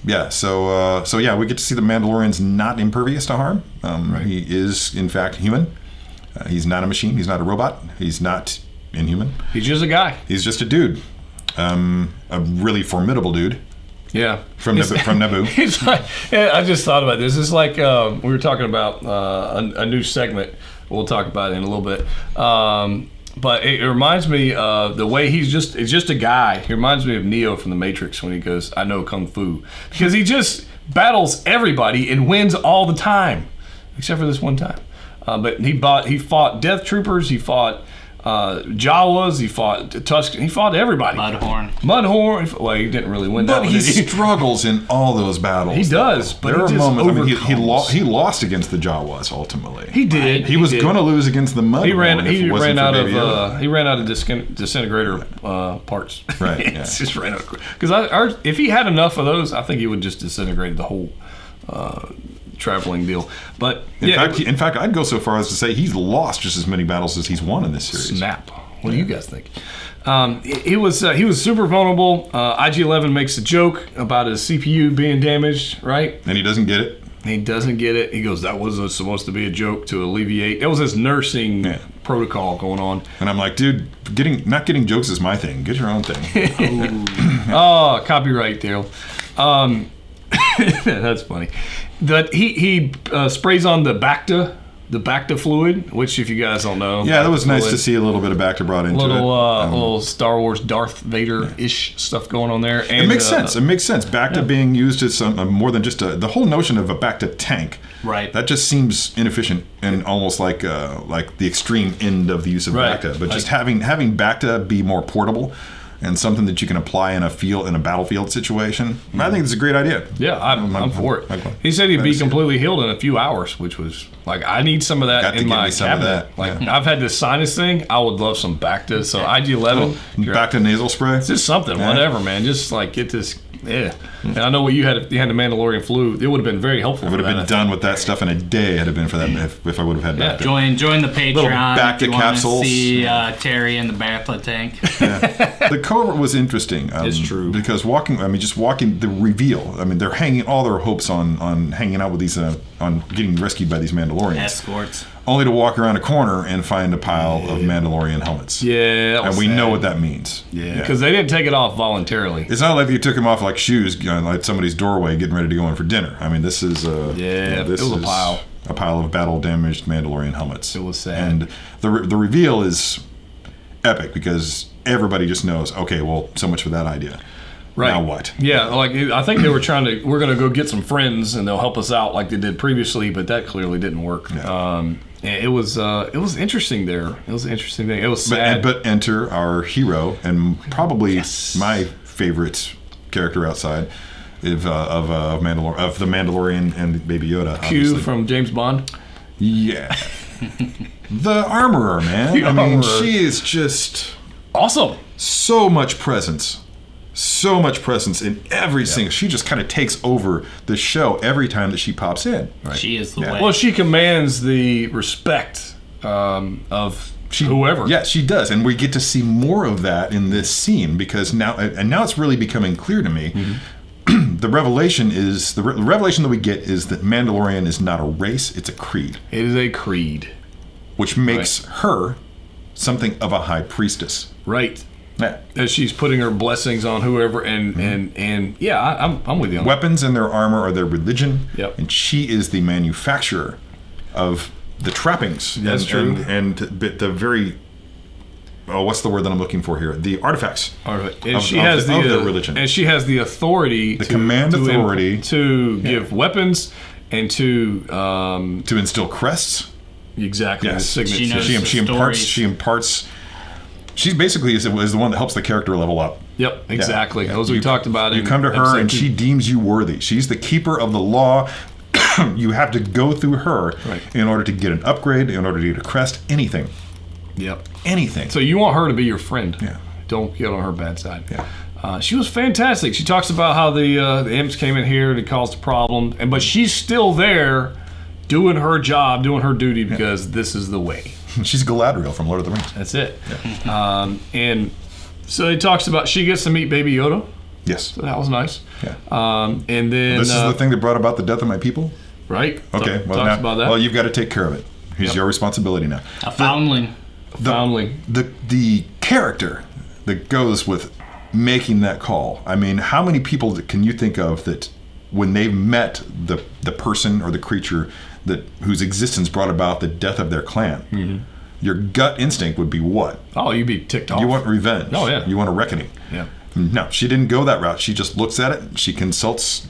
Yeah, so yeah, we get to see the Mandalorian's not impervious to harm.
Right.
He is, in fact, human. He's not a machine. He's not a robot. He's not inhuman.
He's just a guy.
He's just a dude. A really formidable dude
Yeah.
from Naboo.
It's like, yeah, I just thought about this. It's like we were talking about a new segment. We'll talk about it in a little bit. But it reminds me of the way he's just a guy. He reminds me of Neo from The Matrix when he goes, "I know Kung Fu." Because he just battles everybody and wins all the time. Except for this one time. But he fought Death Troopers, he fought Jawas, he fought Tusken, he fought everybody. Mudhorn. Well, he didn't really win that
But
one,
he
did he?
struggles in all those battles.
He does, but
there
he
are
just
moments. I mean,
overcomes.
he lost against the Jawas ultimately.
He did.
He was
did.
going to lose against the Mudhorn.
He ran. He ran out of.
Baby Yoda.
He ran out of disintegrator parts.
Right, yeah.
It's just ran out. Because if he had enough of those, I think he would just disintegrate the whole traveling deal. But
In fact, I'd go so far as to say he's lost just as many battles as he's won in this series.
snap. What do you guys think? He was super vulnerable. IG-11 makes a joke about his CPU being damaged, right?
And he doesn't get it.
He doesn't get it. He goes, that was supposed to be a joke to alleviate. That was his nursing protocol going on.
And I'm like, dude, not getting jokes is my thing. Get your own thing.
Oh, copyright deal. That's funny. That he sprays on the Bacta fluid, which if you guys don't know,
Yeah, that was nice to see a little bit of Bacta brought into
little Star Wars Darth Vader-ish stuff going on there. And,
it makes sense. It makes sense. Bacta being used as more than just the whole notion of a Bacta tank.
Right.
That just seems inefficient and almost like the extreme end of the use of
Right.
Bacta. But just having Bacta be more portable and something that you can apply in a battlefield situation, I think it's a great idea.
Yeah, I'm for it. He said he'd be completely healed in a few hours, which was like, I need some of that
Got to
in
give
my
me some of
cabinet.
that,
Like,
yeah.
I've had this sinus thing. I would love some Bacta. So IG-11,
Bacta nasal spray.
just something, whatever, man. Just like get this. Yeah, and I know what you had. If you had the Mandalorian flu, it would have been very helpful.
I would have been done with that stuff in a day had it been for that if I would have had
Yeah.
Bacta.
Join the Patreon
Bacta
if you want to
capsules.
see Terry in the Bacta tank.
The covert was interesting.
It's true.
Because walking the reveal. I mean, they're hanging all their hopes on hanging out with these, on getting rescued by these Mandalorians.
Escorts.
Only to walk around a corner and find a pile of Mandalorian helmets.
Yeah, that was
And we
sad.
know what that means.
Yeah, because they didn't take it off voluntarily.
It's not like they took him off like shoes, like somebody's doorway getting ready to go in for dinner. I mean, this is
it was a pile.
A pile of battle-damaged Mandalorian helmets.
It was sad.
And the reveal is epic because everybody just knows, okay, well, so much for that idea.
Right.
Now what?
Yeah, like I think they were we're going to go get some friends and they'll help us out like they did previously, but that clearly didn't work.
Yeah.
It was interesting there. It was an interesting thing. It was sad.
But enter our hero and probably my favorite character outside of the Mandalorian and Baby Yoda.
Q
obviously.
from James Bond.
Yeah. The armorer, man.
The
I mean,
armorer.
she is just
Awesome.
so much presence. So much presence in every single. She just kind of takes over the show every time that she pops in. Right.
She is the
Yeah.
way.
Well, she commands the respect of whoever.
Yeah, she does, and we get to see more of that in this scene because now it's really becoming clear to me.
Mm-hmm.
The revelation that we get is that Mandalorian is not a race; it's a creed,
It is a creed.
which makes her something of a high priestess.
Right.
Yeah.
As she's putting her blessings on whoever, and yeah, I'm with you on that.
Weapons and their armor are their religion,
Yep.
and she is the manufacturer of the trappings.
That's true.
And the very, what's the word that I'm looking for here? The artifacts.
And
Of their religion.
and she has the authority,
The command authority.
to give weapons and to
To instill crests.
exactly the
Yes.
signature.
She knows
She
the
imparts.
stories.
She imparts. She basically is the one that helps the character level up.
Yep, exactly.
Yeah.
Those we talked about.
You
in
come to her
episode
and
2.
she deems you worthy. She's the keeper of the law. You have to go through her
Right.
in order to get an upgrade, in order to get a crest, anything.
Yep.
Anything.
So you want her to be your friend.
Yeah.
Don't get on her bad side.
Yeah.
She was fantastic. She talks about how the imps came in here to cause the problem, but she's still there doing her job, doing her duty because this is the way.
She's Galadriel from Lord of the Rings.
That's it. And so he talks about she gets to meet Baby Yoda.
Yes.
So that was nice.
Yeah.
And then
This is the thing that brought about the death of my people?
right.
Okay.
Talks
Well, now,
about that.
well, you've got to take care of it. It's your responsibility now.
A foundling.
Foundling.
The character that goes with making that call. I mean, how many people can you think of that when they've met the person or the creature whose existence brought about the death of their clan, your gut instinct would be what?
Oh, you'd be ticked off.
You want revenge.
Oh, yeah.
You want a reckoning.
Yeah.
No, she didn't go that route. She just looks at it. She consults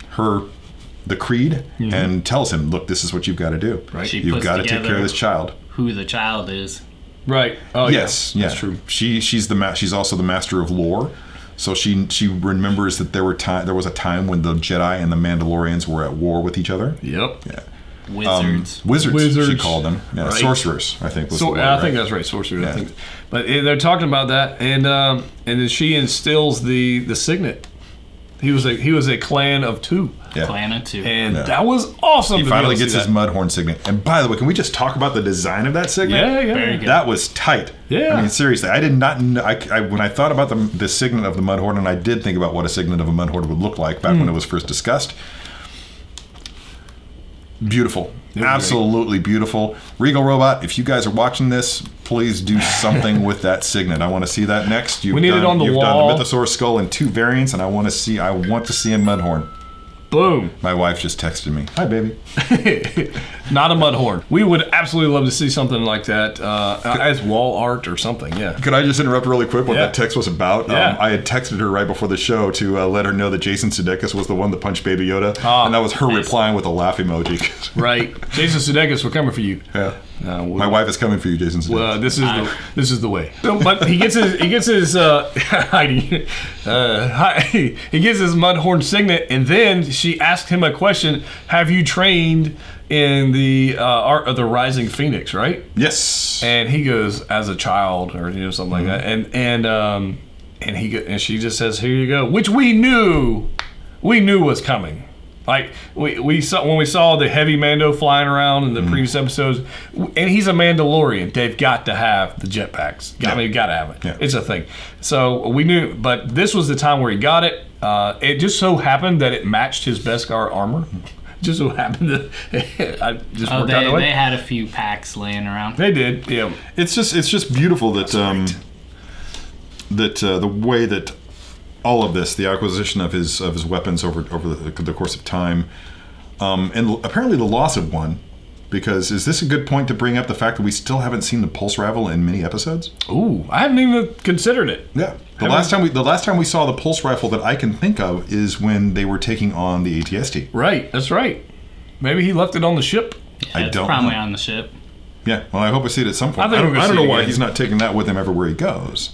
the creed and tells him, "Look, this is what you've got to do.
Right.
She
You've
puts
got to take care
together
of this child."
who the child is.
Right. Oh,
Yes,
yeah.
yeah.
That's true.
She's also the master of lore. So she remembers that there was a time when the Jedi and the Mandalorians were at war with each other.
Yep.
Yeah.
Wizards.
Wizards, she called them. Yeah,
Right.
Sorcerers, I think was the
So
word,
I
right?
think that's right, sorcerer. I
Yeah.
think, but they're talking about that, and then she instills the signet. He was a clan of 2,
Yeah.
Planet 2.
and
Yeah.
that was awesome.
He
to
finally
be able
gets
to
his
see
Mudhorn signet. And by the way, can we just talk about the design of that signet?
that. Yeah,
Very
yeah.
good.
That was tight.
Yeah.
I mean, seriously, I did not know. When I thought about the signet of the Mudhorn, and I did think about what a signet of a Mudhorn would look like back when it was first discussed, Beautiful. Absolutely beautiful. Regal Robot, if you guys are watching this, please do something with that signet. I want to see that next.
We need it on the
you've
wall.
done the Mythosaurus skull in 2 variants, and I want to see a Mudhorn.
Boom.
My wife just texted me. Hi, baby.
Not a Mudhorn. We would absolutely love to see something like that as wall art or something, yeah.
Could I just interrupt really quick what that text was about?
Yeah.
I had texted her right before the show to let her know that Jason Sudeikis was the one that punched Baby Yoda. And that was her replying with a laugh emoji.
Right. Jason Sudeikis, we're coming for you.
Yeah. My wife is coming for you, Jason Sudeikis.
Well, this is the way. So, but he gets his Heidi. He gets his Mudhorn signet, and then she asked him a question: have you trained in the art of the Rising Phoenix? Right.
Yes.
And he goes, as a child, or something like that, and she just says, "Here you go," which we knew was coming. Like we saw when we saw the heavy Mando flying around in the previous episodes, and he's a Mandalorian. They've got to have the jetpacks. I mean, got to have it.
Yeah.
It's a thing. So we knew, but this was the time where he got it. It just so happened that it matched his Beskar armor. Just so happened that I just worked out the way.
They had a few packs laying around.
They did. Yeah.
It's just beautiful that the way that all of this, the acquisition of his weapons over the course of time, and apparently the loss of one, because is this a good point to bring up the fact that we still haven't seen the pulse rifle in many episodes?
Ooh, I haven't even considered it.
Yeah, the last time we saw the pulse rifle that I can think of is when they were taking on the ATST.
Right, that's right. Maybe he left it on the ship.
Yeah, it's probably on the ship.
Yeah, well, I hope I see it at some point.
I
don't know why he's not taking that with him everywhere he goes.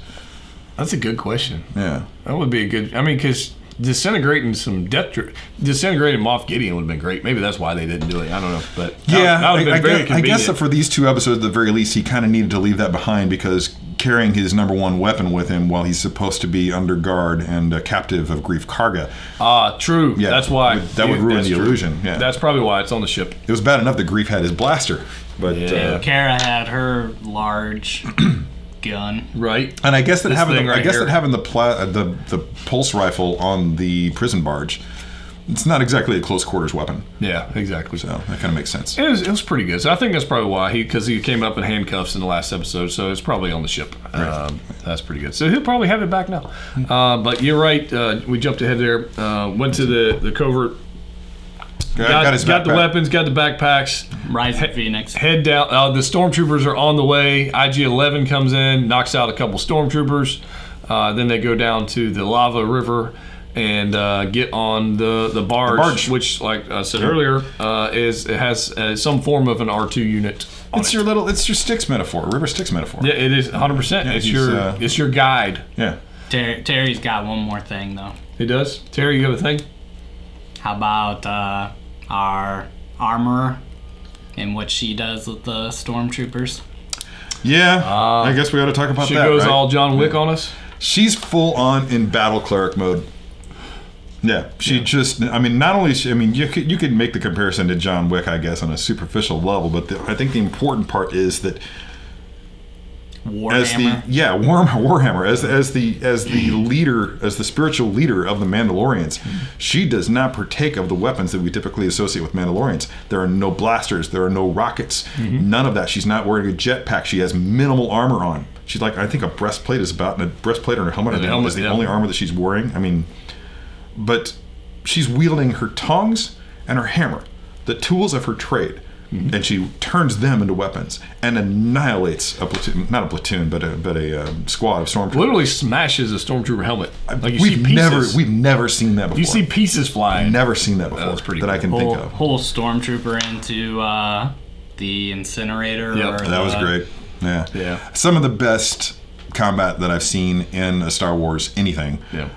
That's a good question.
Yeah.
That would be a good... I mean, because disintegrating Moff Gideon would have been great. Maybe that's why they didn't do it. I don't know. But that would have been very convenient. I guess
that for these 2 episodes, at the very least, he kind of needed to leave that behind, because carrying his number 1 weapon with him while he's supposed to be under guard and a captive of Greef Karga.
True.
Yeah,
that's why.
That would ruin the illusion. Yeah.
That's probably why it's on the ship.
It was bad enough that Greef had his blaster. But
Kara had her large... gun,
right?
And I guess that having the pulse rifle on the prison barge, it's not exactly a close quarters weapon.
Yeah, exactly.
So that kind of makes sense.
It was pretty good. So I think that's probably why because he came up in handcuffs in the last episode. So it's probably on the ship. Right. That's pretty good. So he'll probably have it back now. But you're right. We jumped ahead there. Went to the covert. Got the weapons, got the backpacks.
Rising Phoenix.
Head down. The stormtroopers are on the way. IG-11 comes in, knocks out a couple stormtroopers. Then they go down to the lava river and get on the barge, which, like I said earlier, has some form of an R2 unit.
It's your Styx metaphor, river Styx metaphor.
Yeah, it is 100%. Yeah, it's your guide.
Yeah.
Terry's got one more thing though.
He does. Terry, you have a thing?
How about our armor and what she does with the stormtroopers?
Yeah, I guess we ought to talk about that.
She goes all John Wick on us.
She's full on in battle cleric mode. Yeah, just. I mean, not only. You could make the comparison to John Wick, I guess, on a superficial level, but I think the important part is that.
Warhammer.
Warhammer as the leader, as the spiritual leader of the Mandalorians, she does not partake of the weapons that we typically associate with Mandalorians. There are no blasters, there are no rockets, none of that. She's not wearing a jetpack. She has minimal armor on. She's like, I think a breastplate is about, and a breastplate on her helmet is the only armor that she's wearing. I mean, but she's wielding her tongs and her hammer, the tools of her trade. And she turns them into weapons and annihilates a platoon, not a platoon, but a squad of stormtroopers.
Literally smashes a stormtrooper helmet. Like
we've never seen that before.
You see pieces flying.
Never seen that before.
That's pretty
that
cool.
I can think of.
Whole stormtrooper into the incinerator.
Yep.
That was great.
Yeah.
Some of the best combat that I've seen in a Star Wars anything.
Yeah.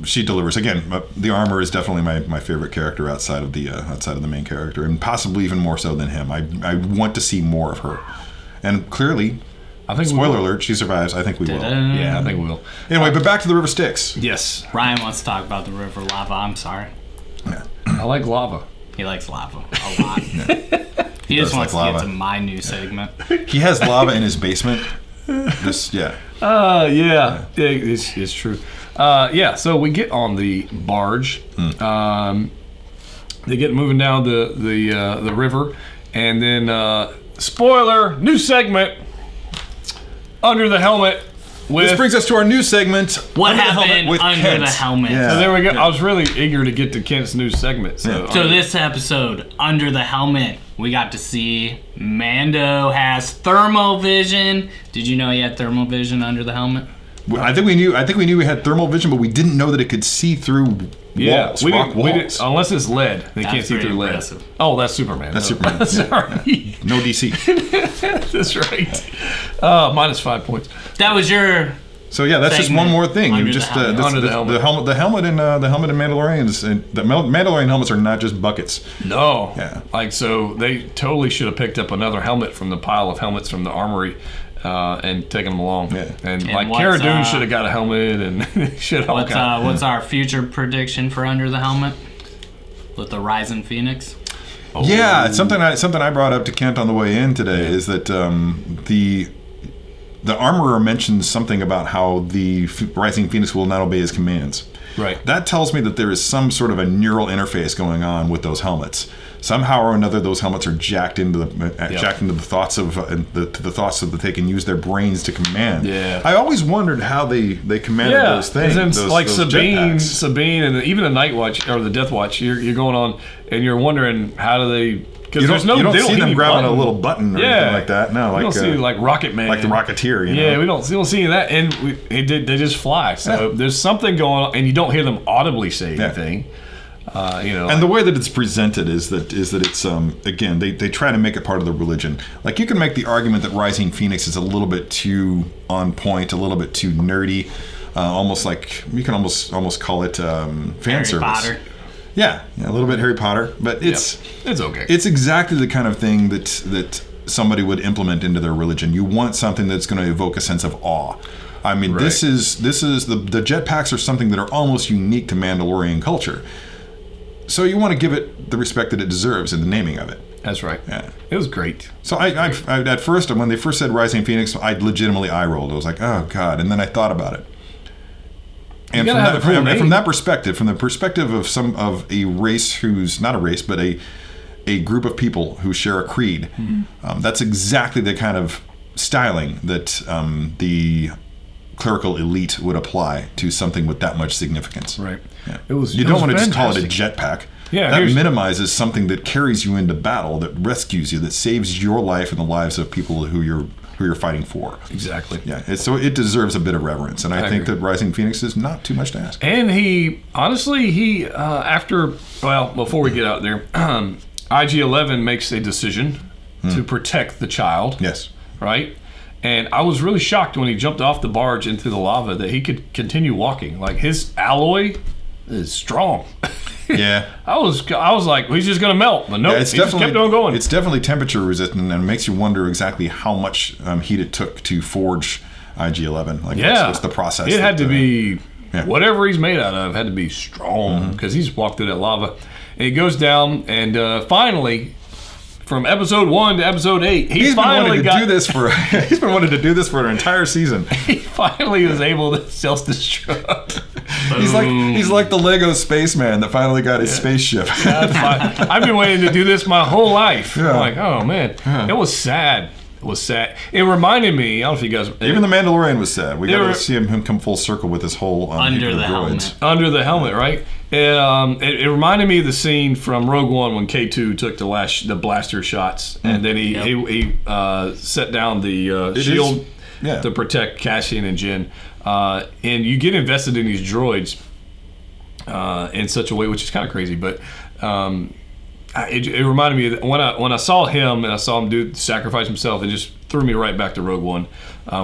She delivers again. The armor is definitely my favorite character outside of the main character, and possibly even more so than him. I want to see more of her, and clearly,
I think
spoiler alert, she survives. I think we will.
Yeah, I think we will.
Anyway, but back to the River Styx.
Yes,
Ryan wants to talk about the river lava. I'm sorry.
Yeah.
I like lava.
He likes lava a lot. He just wants to get to my new segment.
He has lava in his basement. It's
true. So we get on the barge. They get moving down the river, and then spoiler, new segment, Under the Helmet.
This brings us to our new segment.
What happened
with
under
Kent.
the helmet?
Yeah.
So there we go. I was really eager to get to Kent's new segment. So
This episode, Under the Helmet, we got to see Mando has thermal vision. Did you know he had thermal vision under the helmet?
I think we knew we had thermal vision, but we didn't know that it could see through walls, rock walls.
Unless it's lead. They can't see
pretty
through
impressive.
lead. Oh, that's Superman.
That's Superman.
Sorry.
No DC.
That's right. Minus 5 points.
That was your...
So yeah, that's just one more thing.
Under
You
the
just
helmet.
Under the helmet.
the helmet in Mandalorians, and the Mandalorian helmets are not just buckets.
No.
Yeah.
Like, so they totally should have picked up another helmet from the pile of helmets from the armory and taken them along.
Yeah.
And
And
like
what's,
Cara Dune should have got a helmet and shit.
What's our future prediction for Under the Helmet? With the Rising Phoenix?
Yeah, it's something I brought up to Kent on the way in today is that the armorer mentions something about how the Rising Phoenix will not obey his commands.
Right.
That tells me that there is some sort of a neural interface going on with those helmets. Somehow or another, those helmets are jacked into the thoughts of the thoughts so that they can use their brains to command.
Yeah.
I always wondered how they commanded those things.
Like
those
Sabine, and even the Night Watch or the Death Watch. You're going on, and you're wondering how do they.
You don't see them grabbing a little button or anything like that. No,
we don't see like Rocket Man,
like the Rocketeer. You know?
Yeah, we don't see that, and they just fly. So there's something going on, and you don't hear them audibly say anything.
And the way that it's presented is that it's again they try to make it part of the religion. Like you can make the argument that Rising Phoenix is a little bit too on point, a little bit too nerdy, almost like you can almost call it fan
Harry
service.
Potter.
Yeah, a little bit Harry Potter, but it's
okay.
It's exactly the kind of thing that somebody would implement into their religion. You want something that's going to evoke a sense of awe. I mean,
Right.
this is the jetpacks are something that are almost unique to Mandalorian culture. So you want to give it the respect that it deserves in the naming of it.
That's right.
Yeah.
It was great.
So I at first, when they first said Rising Phoenix, I legitimately eye rolled. I was like, oh God. And then I thought about it. And from that perspective, from the perspective of a race who's not a race, but a group of people who share a creed, that's exactly the kind of styling that the clerical elite would apply to something with that much significance.
Right.
Yeah.
You
don't want to just call it a jetpack.
Yeah,
that minimizes something that carries you into battle, that rescues you, that saves your life and the lives of people who you're fighting for.
Exactly.
Yeah. So it deserves a bit of reverence, and I think
agree.
that Rising Phoenix is not too much to ask.
And before we get out there, IG-11 makes a decision to protect the child.
Yes.
Right? And I was really shocked when he jumped off the barge into the lava that he could continue walking. Like, his alloy is strong.
Yeah.
I was like, he's just going to melt. But nope,
Yeah,
he just kept on going.
It's definitely temperature resistant, and it makes you wonder exactly how much heat it took to forge IG-11. Like, what's the process?
It had to be,
yeah.
whatever he's made out of, had to be strong, because he's walked through that lava. And he goes down, and finally, from episode 1 to episode 8, he's been wanting to do this for an entire season. He finally was able to self-destruct.
He's like the Lego spaceman that finally got his spaceship.
I've been waiting to do this my whole life.
Yeah.
I'm like, oh man, It was sad. It was sad. It reminded me. I don't know if you guys.
Even the Mandalorian was sad. We got to see him come full circle with this whole
Under the
droids.
helmet.
Under the helmet, right? It reminded me of the scene from Rogue One when K2 took the blaster shots, and then he set down the shield to protect Cassian and Jyn. And you get invested in these droids in such a way, which is kind of crazy, but it reminded me that when I saw him and I saw him sacrifice himself, it just threw me right back to Rogue One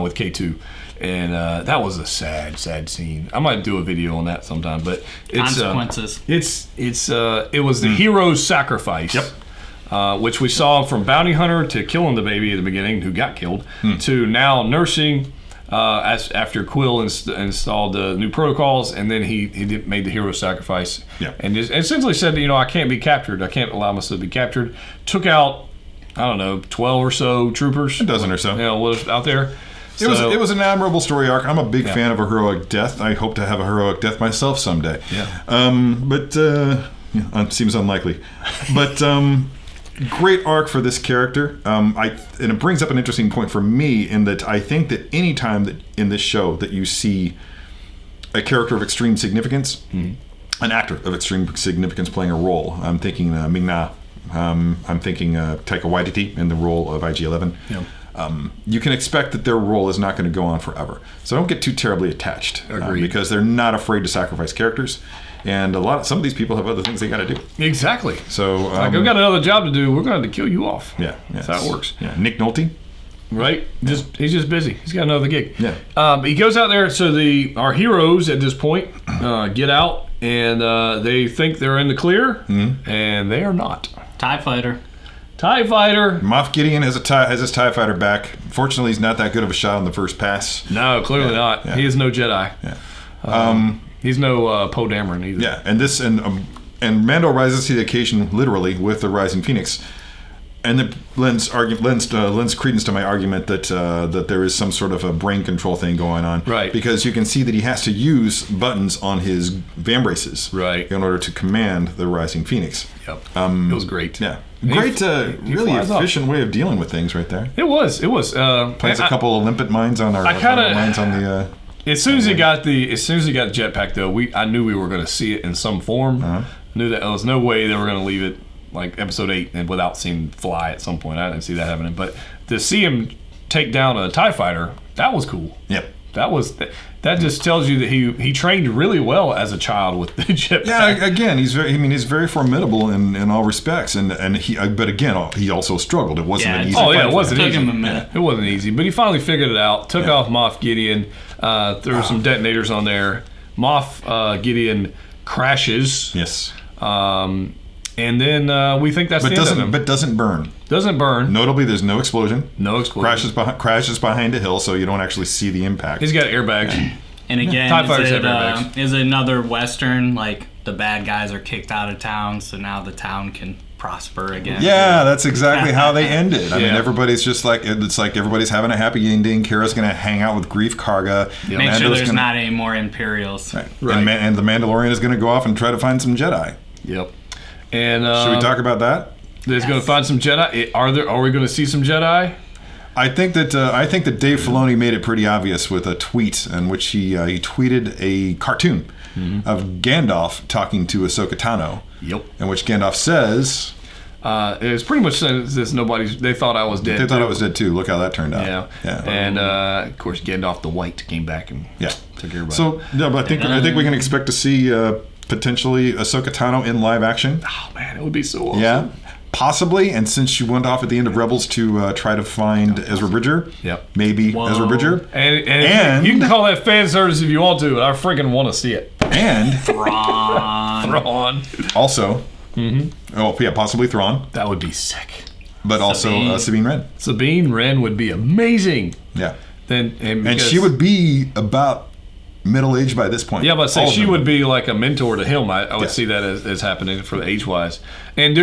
with K2. And that was a sad scene. I might do a video on that sometime, but it's
consequences.
It was the hero's sacrifice.
Yep.
Which we saw from bounty hunter to killing the baby at the beginning, who got killed, to now nursing. After Quill installed the new protocols, and then he made the hero sacrifice, and essentially said, I can't be captured. I can't allow myself to be captured. Took out, 12 or so troopers.
A dozen or so.
Was out there.
It was an admirable story arc. I'm a big fan of a heroic death. I hope to have a heroic death myself someday.
Yeah.
But Seems unlikely. But great arc for this character. And it brings up an interesting point for me in that I think that any time that in this show that you see a character of extreme significance, an actor of extreme significance playing a role. I'm thinking Ming-Na. I'm thinking Taika Waititi in the role of IG-11.
Yeah.
You can expect that their role is not going to go on forever. So don't get too terribly attached. Because they're not afraid to sacrifice characters. And some of these people have other things they got to do.
Exactly.
So
like, we've got another job to do. We're going to kill you off.
Yeah.
That's how it works.
Yeah. Nick Nolte.
Right? He's just busy. He's got another gig.
Yeah.
He goes out there. So our heroes at this point get out, and they think they're in the clear, and they are not.
TIE fighter.
Moff Gideon has his TIE fighter back. Fortunately, he's not that good of a shot on the first pass.
No, clearly not. Yeah. He is no Jedi.
Yeah.
He's no Poe Dameron either.
Yeah, and Mando rises to the occasion literally with the Rising Phoenix, and it lends credence to my argument that there is some sort of a brain control thing going on.
Right.
Because you can see that he has to use buttons on his vambraces.
Right.
In order to command the Rising Phoenix.
Yep. It was great.
Yeah. Great, really efficient way of dealing with things right there.
It was.
Plants a couple of limpet mines on our mines on the.
As soon as he got jetpack though, I knew we were going to see it in some form. Knew that there was no way they were going to leave it like episode 8 and without seeing fly at some point. I didn't see that happening, but to see him take down a TIE fighter, that was cool.
Yep.
That just tells you that he trained really well as a child with the jetpack.
Yeah, again, he's very formidable in all respects, but again, he also struggled. It wasn't an easy fight.
It wasn't easy.
Took him a minute.
It wasn't easy, but he finally figured it out. Took off Moff Gideon, threw some detonators on there. Moff Gideon crashes.
Yes.
And then we think that's the end of him.
But doesn't burn.
Doesn't burn.
Notably, there's no explosion.
No explosion.
Crashes behind a hill, so you don't actually see the impact.
He's got airbags.
And again,
TIE fighters have airbags.
Is it another Western, like the bad guys are kicked out of town, so now the town can prosper again?
Yeah, that's exactly how they ended. I mean, everybody's just like, it's like everybody's having a happy ending. Kara's going to hang out with Grief Karga.
Yep. Make sure there's not any more Imperials.
Right. And the Mandalorian is going to go off and try to find some Jedi.
Yep. And
should we talk about that?
He's going to find some Jedi. Are we going to see some Jedi?
I think that Dave Filoni made it pretty obvious with a tweet in which he tweeted a cartoon of Gandalf talking to Ahsoka Tano.
Yep.
In which Gandalf says,
it was pretty much this. They thought I was dead.
They thought I was dead too. Look how that turned out.
Yeah. And of course, Gandalf the White came back and took everybody.
So but I think we can expect to see potentially Ahsoka Tano in live action.
Oh man, it would be so awesome.
Yeah. Possibly, and since she went off at the end of Rebels to try to find Ezra Bridger, maybe Ezra Bridger.
And you can call that fan service if you want to, but I freaking want to see it.
And
Thrawn.
Also, possibly Thrawn.
That would be sick.
But also Sabine Wren.
Sabine Wren would be amazing.
Yeah.
And
she would be about middle-aged by this point.
Yeah, but say she would be like a mentor to him. I would see that as happening for age-wise. And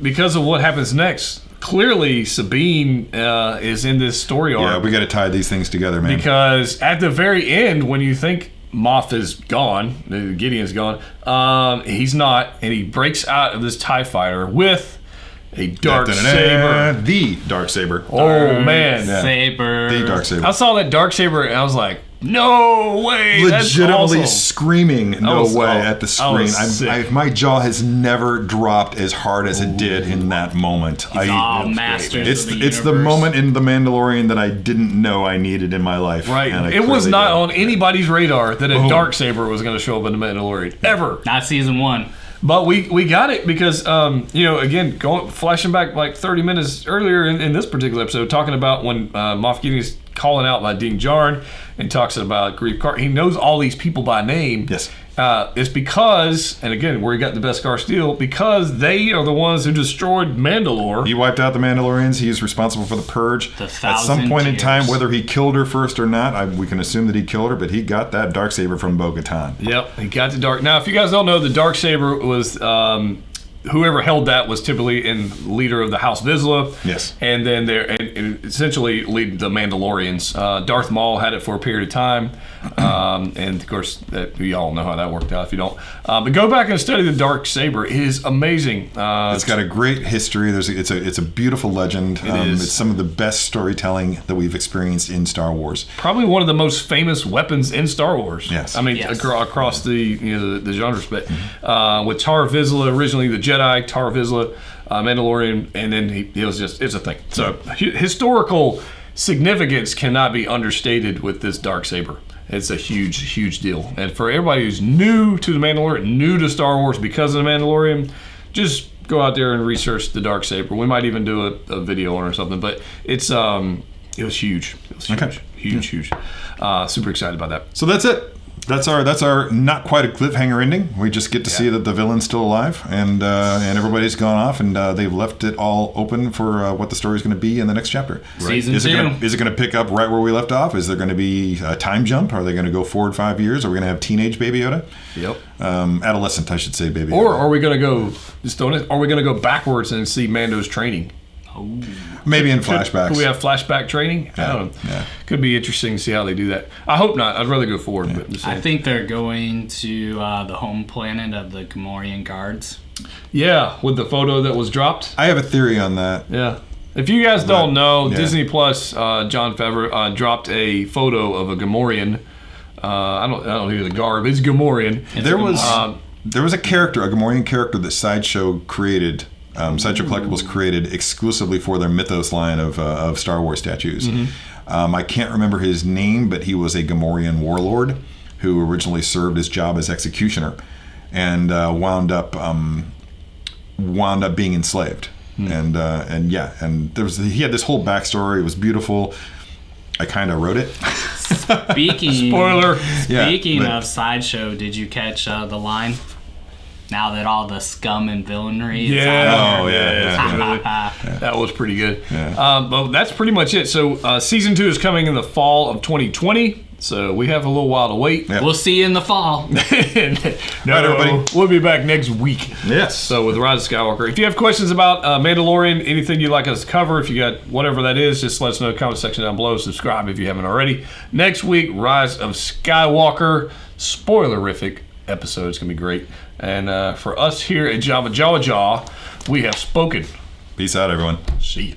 because of what happens next, clearly Sabine is in this story arc.
Yeah, we got to tie these things together, man.
Because at the very end, when you think Moff is gone, Gideon's gone, he's not, and he breaks out of this TIE fighter with a dark saber.
The dark saber.
Oh, man.
Saber.
The dark saber.
I saw that dark saber, and I was like, no way!
Legitimately
that's awesome.
Screaming no way at the screen. My jaw has never dropped as hard as it did in that moment. It's the moment in The Mandalorian that I didn't know I needed in my life.
Right. It was not on anybody's radar that a dark saber was going to show up in The Mandalorian. Ever.
Not season 1.
But we got it because, again, flashing back like 30 minutes earlier in this particular episode, talking about when Moff Gideon's calling out by Din Djarin and talks about Grief Karga. He knows all these people by name.
Yes.
It's because, and again, where he got the Beskar steel, because they are the ones who destroyed Mandalore.
He wiped out the Mandalorians. He's responsible for the Purge. At some point in time, whether he killed her first or not, we can assume that he killed her, but he got that Darksaber from Bo-Katan.
Yep, he got the Dark. Now, if you guys don't know, the Darksaber was whoever held that was typically in leader of the House Vizsla.
Yes.
And then and essentially lead the Mandalorians. Darth Maul had it for a period of time. And of course, we all know how that worked out if you don't. But go back and study the Darksaber. It is amazing.
It's got a great history. It's a beautiful legend. It's some of the best storytelling that we've experienced in Star Wars.
Probably one of the most famous weapons in Star Wars.
Yes.
I mean, across the the genres. But with Tar Vizsla, originally the Jedi, Tar Vizsla, Mandalorian, and then it's a thing. So historical significance cannot be understated with this Darksaber. It's a huge, huge deal. And for everybody who's new to the Mandalorian, new to Star Wars because of the Mandalorian, just go out there and research the Darksaber. We might even do a video on it or something. But it was huge. It was huge.
Okay.
Huge. Super excited about that.
So that's it. That's our not quite a cliffhanger ending. We just get to see that the villain's still alive, and everybody's gone off, and they've left it all open for what the story's going to be in the next chapter.
Season 2.
Is it going to pick up right where we left off? Is there going to be a time jump? Are they going to go forward 5 years? Are we going to have teenage Baby Yoda?
Yep.
Adolescent, I should say, Baby Yoda.
Or are we going to go? Are we going to go backwards and see Mando's training?
Maybe in flashbacks.
Could we have flashback training? I don't know.
Yeah.
Could be interesting to see how they do that. I hope not. I'd rather go forward.
Yeah.
But just
I
saying.
think they're going to the home planet of the Gamorrean guards.
Yeah, with the photo that was dropped.
I have a theory on that.
Yeah. If you guys don't know,
yeah.
Disney Plus, Jon Favreau dropped a photo of a Gamorrean. I don't know who the garb is. Gamorrean.
There was a character, a Gamorrean character that Sideshow created. Sideshow Collectibles created exclusively for their Mythos line of Star Wars statues. Mm-hmm. I can't remember his name, but he was a Gamorrean warlord who originally served his job as executioner and wound up being enslaved. And he had this whole backstory. It was beautiful. I kind of wrote it.
Spoiler.
Speaking of Sideshow, did you catch the line? Now that all the scum and villainy is out of
yeah. That was pretty good.
Yeah.
But that's pretty much it. So season 2 is coming in the fall of 2020. So we have a little while to wait.
Yeah.
We'll see you in the fall.
No,
Right, everybody.
We'll be back next week.
Yes.
So with Rise of Skywalker. If you have questions about Mandalorian, anything you'd like us to cover, if you got whatever that is, just let us know in the comment section down below. Subscribe if you haven't already. Next week, Rise of Skywalker. Spoilerific episode. It's going to be great. And for us here at JavaJawaJaw, we have spoken.
Peace out, everyone.
See ya.